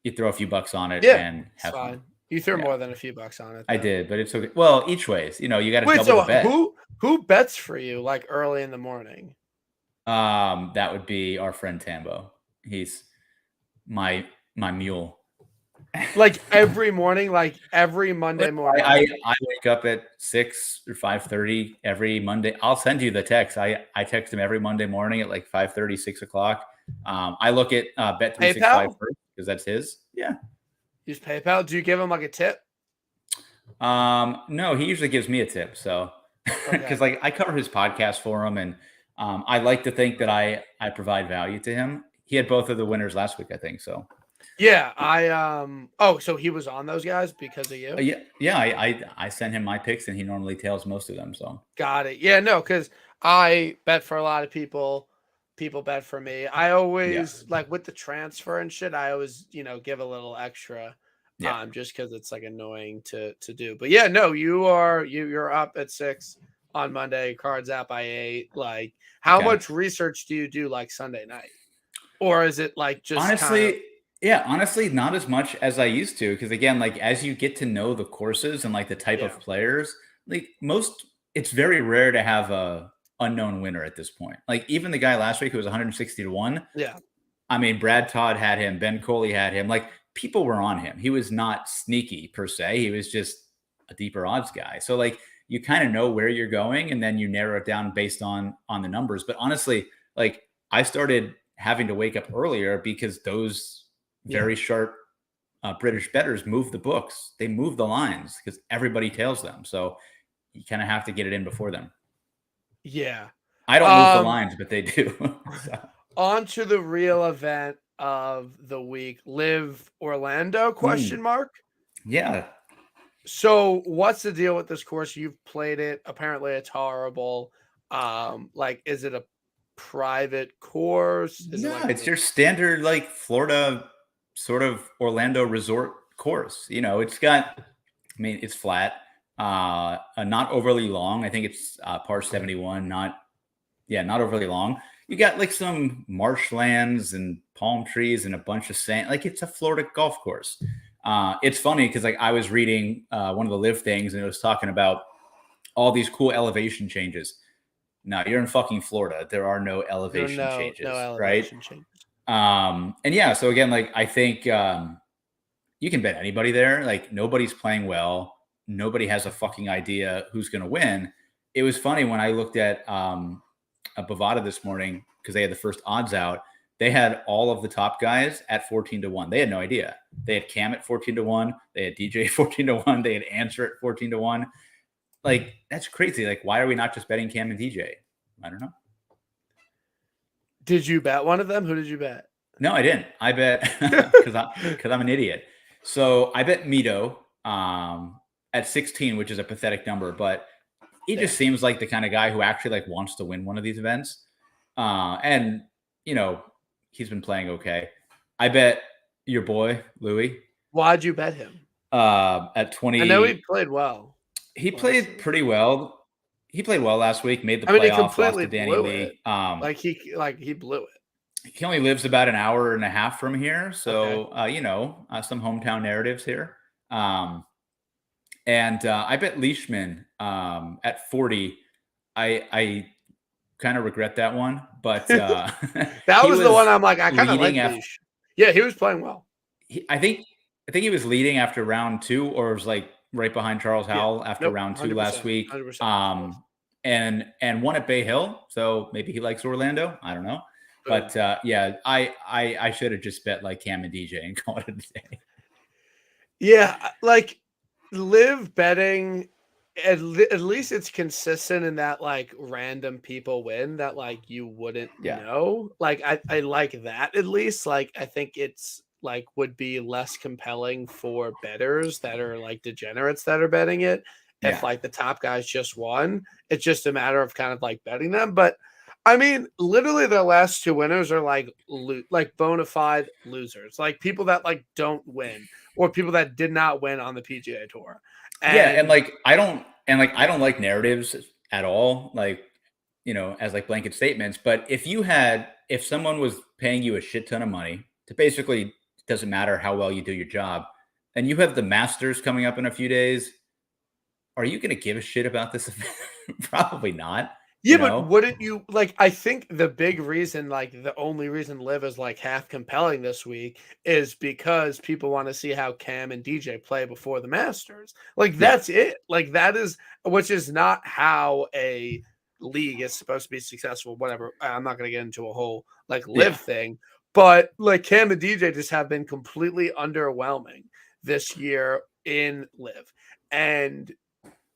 Speaker 2: you throw a few bucks on it and have fun.
Speaker 1: You threw more than a few bucks on it, though.
Speaker 2: I did, but it's okay. Well, each ways, you got to double the bet.
Speaker 1: Who bets for you like early in the morning?
Speaker 2: That would be our friend Tambo. He's my mule.
Speaker 1: Like every morning, like every Monday morning.
Speaker 2: I wake up at 6 or 5:30 every Monday. I'll send you the text. I text him every Monday morning at like 5:30, 6 o'clock. I look at Bet365 first because that's his. Yeah.
Speaker 1: Use PayPal. Do you give him like a tip?
Speaker 2: No, he usually gives me a tip. So because like I cover his podcast for him, and I like to think that I provide value to him. he had both of the winners last week, I think. So
Speaker 1: Yeah, oh, so he was on those guys because of you?
Speaker 2: yeah. I sent him my picks, and he normally tails most of them. So
Speaker 1: Got it. Yeah, no, because I bet for a lot of people. People bet for me. I
Speaker 2: yeah,
Speaker 1: always like with the transfer and shit. I always, give a little extra,
Speaker 2: yeah.
Speaker 1: just because it's like annoying to do. But yeah, no, you're up at 6 on Monday. Cards out by 8. Like, how
Speaker 2: Okay.
Speaker 1: much research do you do like Sunday night, or is it like just kind of
Speaker 2: Honestly, yeah, honestly, not as much as I used to. Because again, like as you get to know the courses and like the type
Speaker 1: yeah,
Speaker 2: of players, like it's very rare to have a unknown winner at this point. Like even the guy last week who was 160 to 1.
Speaker 1: yeah,
Speaker 2: I mean, Brad Todd had him, Ben Coley had him. Like people were on him. He was not sneaky per se. He was just a deeper odds guy. So like you kind of know where you're going, and then you narrow it down based on the numbers. But honestly, like I started having to wake up earlier because those
Speaker 1: yeah,
Speaker 2: very sharp British bettors move the books. They move the lines because everybody tails them. So you kind of have to get it in before them.
Speaker 1: yeah.
Speaker 2: I don't move the
Speaker 1: Um,
Speaker 2: lines, but they do. So,
Speaker 1: On to the real event of the week. Live Orlando? Question mark.
Speaker 2: yeah.
Speaker 1: So what's the deal with this course? You've played it. Apparently it's horrible. Like, is it a private course? Is it
Speaker 2: No,
Speaker 1: like
Speaker 2: it's your standard like Florida sort of Orlando resort course. It's got, I mean, it's flat, not overly long. I think it's par 71, not overly long. You got like some marshlands and palm trees and a bunch of sand. Like it's a Florida golf course. It's funny because like I was reading one of the live things, and it was talking about all these cool elevation changes. Now you're in fucking Florida. There are no
Speaker 1: there are
Speaker 2: elevation
Speaker 1: no
Speaker 2: changes, right?
Speaker 1: elevation changes?
Speaker 2: And yeah, so again, like I think you can bet anybody there. Like nobody's playing well. Nobody has a fucking idea who's going to win. It was funny when I looked at a Bovada this morning because they had the first odds out. They had all of the top guys at 14 to 1. They had no idea. They had Cam at 14 to 1. They had DJ 14 to 1. They had Answer at 14 to 1. Like, that's crazy. Like, why are we not just betting Cam and DJ? I don't know.
Speaker 1: Did you bet one of them? Who did you bet?
Speaker 2: No, I didn't. I bet because I'm an idiot. So I bet Mito at 16, which is a pathetic number, but he just seems like the kind of guy who actually like wants to win one of these events. And he's been playing okay. I bet your boy Louis
Speaker 1: Why'd you bet him?
Speaker 2: at 20.
Speaker 1: I know he played well.
Speaker 2: He played pretty well. He played well last week. Made the
Speaker 1: I mean, he
Speaker 2: playoff. Lost
Speaker 1: completely
Speaker 2: to Danny
Speaker 1: blew
Speaker 2: Lee.
Speaker 1: it. He blew it.
Speaker 2: He only lives about an hour and a half from here,
Speaker 1: Okay.
Speaker 2: so some hometown narratives here. And I bet Leishman at 40. I kind of regret that one, but
Speaker 1: That
Speaker 2: he
Speaker 1: was the one
Speaker 2: was
Speaker 1: I'm like, I kind of like
Speaker 2: leading after.
Speaker 1: Leash. Yeah, he was playing well.
Speaker 2: I think he was leading after round 2, or was like right behind Charles
Speaker 1: Yeah.
Speaker 2: Howell after
Speaker 1: Nope,
Speaker 2: round 2 last
Speaker 1: 100%,
Speaker 2: week.
Speaker 1: 100%.
Speaker 2: And won at Bay Hill, so maybe he likes Orlando. I don't know,
Speaker 1: Boom.
Speaker 2: but yeah, I should have just bet like Cam and DJ and called it a day.
Speaker 1: Yeah, like live betting at least it's consistent in that like random people win that like you wouldn't
Speaker 2: Yeah,
Speaker 1: know. Like I like that at least. Like I think it's like would be less compelling for bettors that are like degenerates that are betting it if
Speaker 2: yeah,
Speaker 1: like the top guys just won. It's just a matter of kind of like betting them. But I mean, literally their last 2 winners are like like bona fide losers, like people that like don't win or people that did not win on the PGA Tour.
Speaker 2: yeah. And
Speaker 1: And
Speaker 2: like I don't like narratives at all. Like as like blanket statements. But if someone was paying you a shit ton of money to basically, doesn't matter how well you do your job, and you have the Masters coming up in a few days, are you going to give a shit about this event? Probably not.
Speaker 1: yeah, but wouldn't you like? I think the big reason, like the only reason Live is like half compelling this week is because people want to see how Cam and DJ play before the Masters. Like
Speaker 2: Yeah,
Speaker 1: that's it. Like that is, which is not how a league is supposed to be successful. Whatever. I'm not going to get into a whole like
Speaker 2: yeah,
Speaker 1: Live thing, but like Cam and DJ just have been completely underwhelming this year in Live, and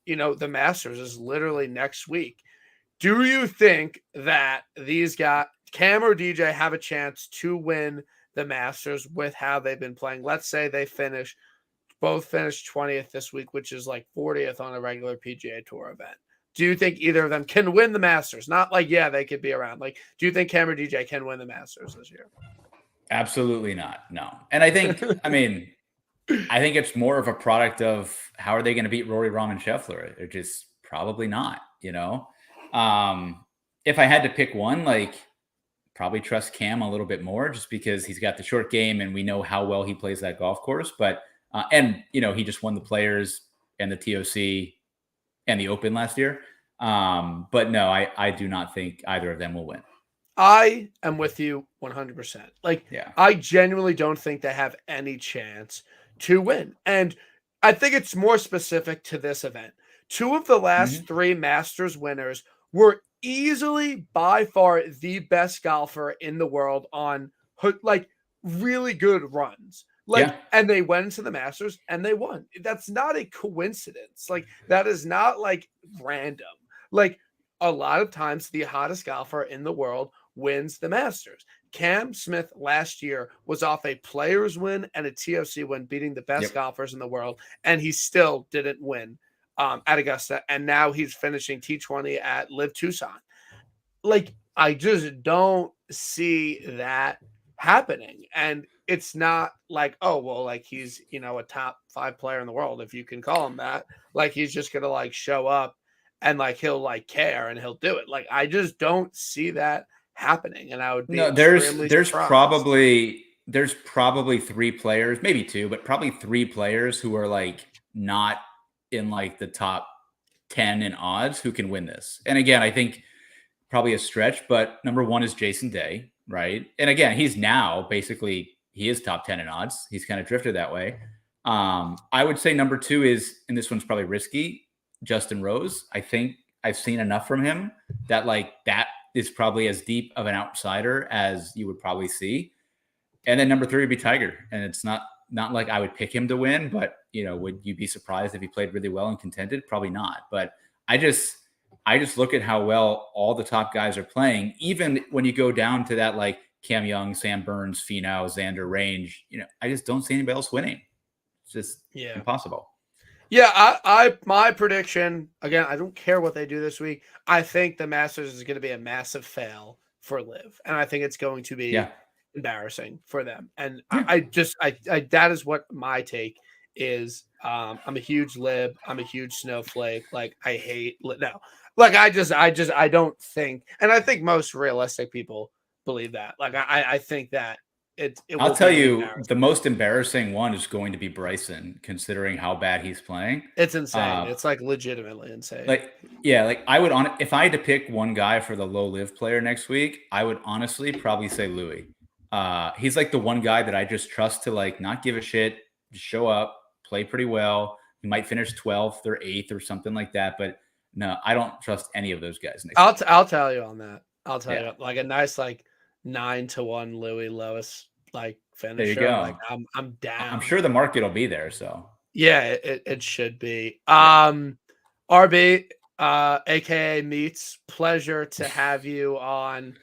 Speaker 1: the Masters is literally next week. Do you think that these guys, Cam or DJ have a chance to win the Masters with how they've been playing? Let's say they both finish 20th this week, which is like 40th on a regular PGA Tour event. Do you think either of them can win the Masters? Not like, yeah, they could be around. Like, do you think Cam or DJ can win the Masters this year?
Speaker 2: Absolutely not. No. And I think it's more of a product of how are they going to beat Rory, Rahm, and Scheffler? They're just probably not, If I had to pick one, like probably trust Cam a little bit more just because he's got the short game and we know how well he plays that golf course. But, he just won the Players and the TOC and the Open last year. But no, I do not think either of them will win.
Speaker 1: I am with you 100%. Like,
Speaker 2: yeah.
Speaker 1: I genuinely don't think they have any chance to win. And I think it's more specific to this event. 2 of the last 3 Masters winners were easily by far the best golfer in the world on like really good runs. And they went into the Masters and they won. That's not a coincidence. Like, that is not like random. Like, a lot of times the hottest golfer in the world wins the Masters. Cam Smith last year was off a Players win and a TOC win, beating the best golfers in the world, and he still didn't win at Augusta. And now he's finishing T20 at Live Tucson. Like, I just don't see that happening. And it's not like, oh, well, like he's, a top 5 player in the world, if you can call him that. Like, he's just going to like show up and like he'll like care and he'll do it. Like, I just don't see that happening, and I would be
Speaker 2: there's
Speaker 1: surprised.
Speaker 2: there's probably 3 players, maybe 2, but probably 3 players who are like not in like the top 10 in odds who can win this. And again, I think probably a stretch, but number 1 is Jason Day, right? And again, he is top 10 in odds. He's kind of drifted that way. I would say number 2 is, and this one's probably risky, Justin Rose. I think I've seen enough from him that that is probably as deep of an outsider as you would probably see. And then number 3 would be Tiger. And it's not like I would pick him to win, but would you be surprised if he played really well and contended? Probably not. But I just look at how well all the top guys are playing, even when you go down to that like Cam Young, Sam Burns, Finau, Xander range. I just don't see anybody else winning. It's just impossible.
Speaker 1: Yeah, my prediction, again, I don't care what they do this week. I think the Masters is going to be a massive fail for Liv, and I think it's going to be embarrassing for them. And I that is what my take is. I'm a huge Lib. I'm a huge snowflake. Like, I hate no. Like, I don't think, and I think most realistic people believe that. Like, I think that
Speaker 2: I'll tell you, the most embarrassing one is going to be Bryson, considering how bad he's playing.
Speaker 1: It's insane. It's like legitimately insane.
Speaker 2: I would if I had to pick one guy for the low live player next week, I would honestly probably say Louis. He's like the one guy that I just trust to like not give a shit, just show up, play pretty well. He might finish 12th or 8th or something like that, but no, I don't trust any of those guys.
Speaker 1: I'll tell you on that. I'll tell you, like a nice 9-1 Louis Lewis finisher.
Speaker 2: There you go.
Speaker 1: Like, I'm down.
Speaker 2: I'm sure the market will be there. So
Speaker 1: yeah, it should be. RB, aka Meats, pleasure to have you on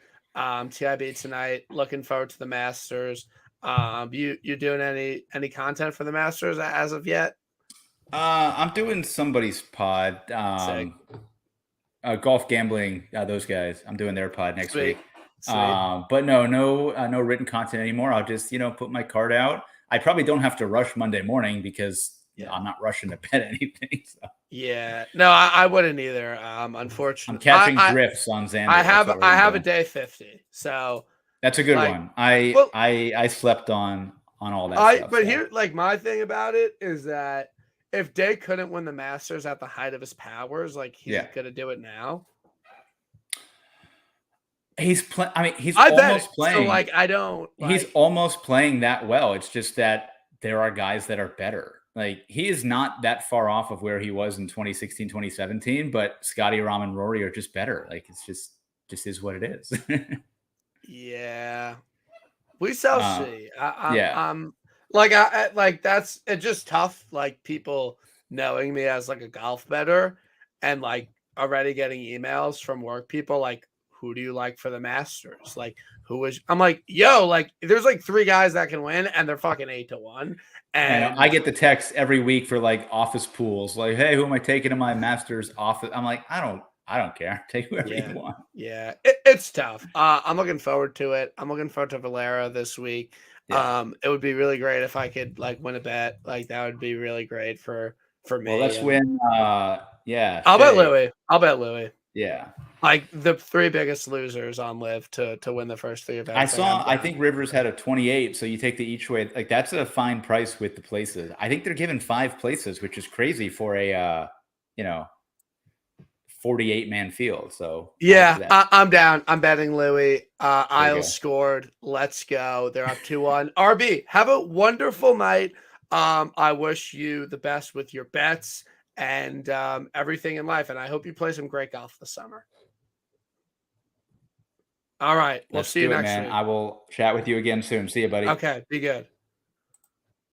Speaker 1: TIB tonight. Looking forward to the Masters. You doing any content for the Masters as of yet?
Speaker 2: I'm doing somebody's pod. Golf Gambling, those guys. I'm doing their pod next week. But no written content anymore. I'll just put my card out. I probably don't have to rush Monday morning because I'm not rushing to bet anything. So.
Speaker 1: Yeah, no, I wouldn't either. Unfortunately,
Speaker 2: I'm catching drifts on Xander.
Speaker 1: I have a day 50, so
Speaker 2: that's a good one. I slept on all that stuff.
Speaker 1: But here, my thing about it is that if Day couldn't win the Masters at the height of his powers, he's gonna do it now.
Speaker 2: He's playing. I mean, he's almost playing.
Speaker 1: So, I don't.
Speaker 2: He's almost playing that well. It's just that there are guys that are better. He is not that far off of where he was in 2016, 2017. But Scotty, Rahm, and Rory are just better. It's just is what it is.
Speaker 1: Yeah, we shall see. That's it's just tough. People knowing me as a golf bettor, and already getting emails from work people who do you like for the Masters? Like, I'm like, yo, like, there's like 3 guys that can win, and they're fucking 8-1. And
Speaker 2: I get the text every week for like office pools, like, hey, who am I taking to my Masters office? I'm like, I don't care. Take whoever you want.
Speaker 1: Yeah, it's tough. I'm looking forward to it. I'm looking forward to Valero this week.
Speaker 2: Yeah.
Speaker 1: It would be really great if I could like win a bet. Like that would be really great for me.
Speaker 2: Well, let's win. Yeah.
Speaker 1: I'll bet
Speaker 2: Shay.
Speaker 1: Louis.
Speaker 2: Yeah.
Speaker 1: Like the 3 biggest losers on Live to win the first 3 events.
Speaker 2: I think Rivers had a 28, so you take the each way. Like that's a fine price with the places. I think they're giving 5 places, which is crazy for a 48-man field. So
Speaker 1: yeah, I'm down. I'm betting Louis. Isles scored. Let's go. They're up 2-1. RB, have a wonderful night. I wish you the best with your bets and everything in life. And I hope you play some great golf this summer. All right. We'll see you next week.
Speaker 2: I will chat with you again soon. See you, buddy.
Speaker 1: Okay. Be good.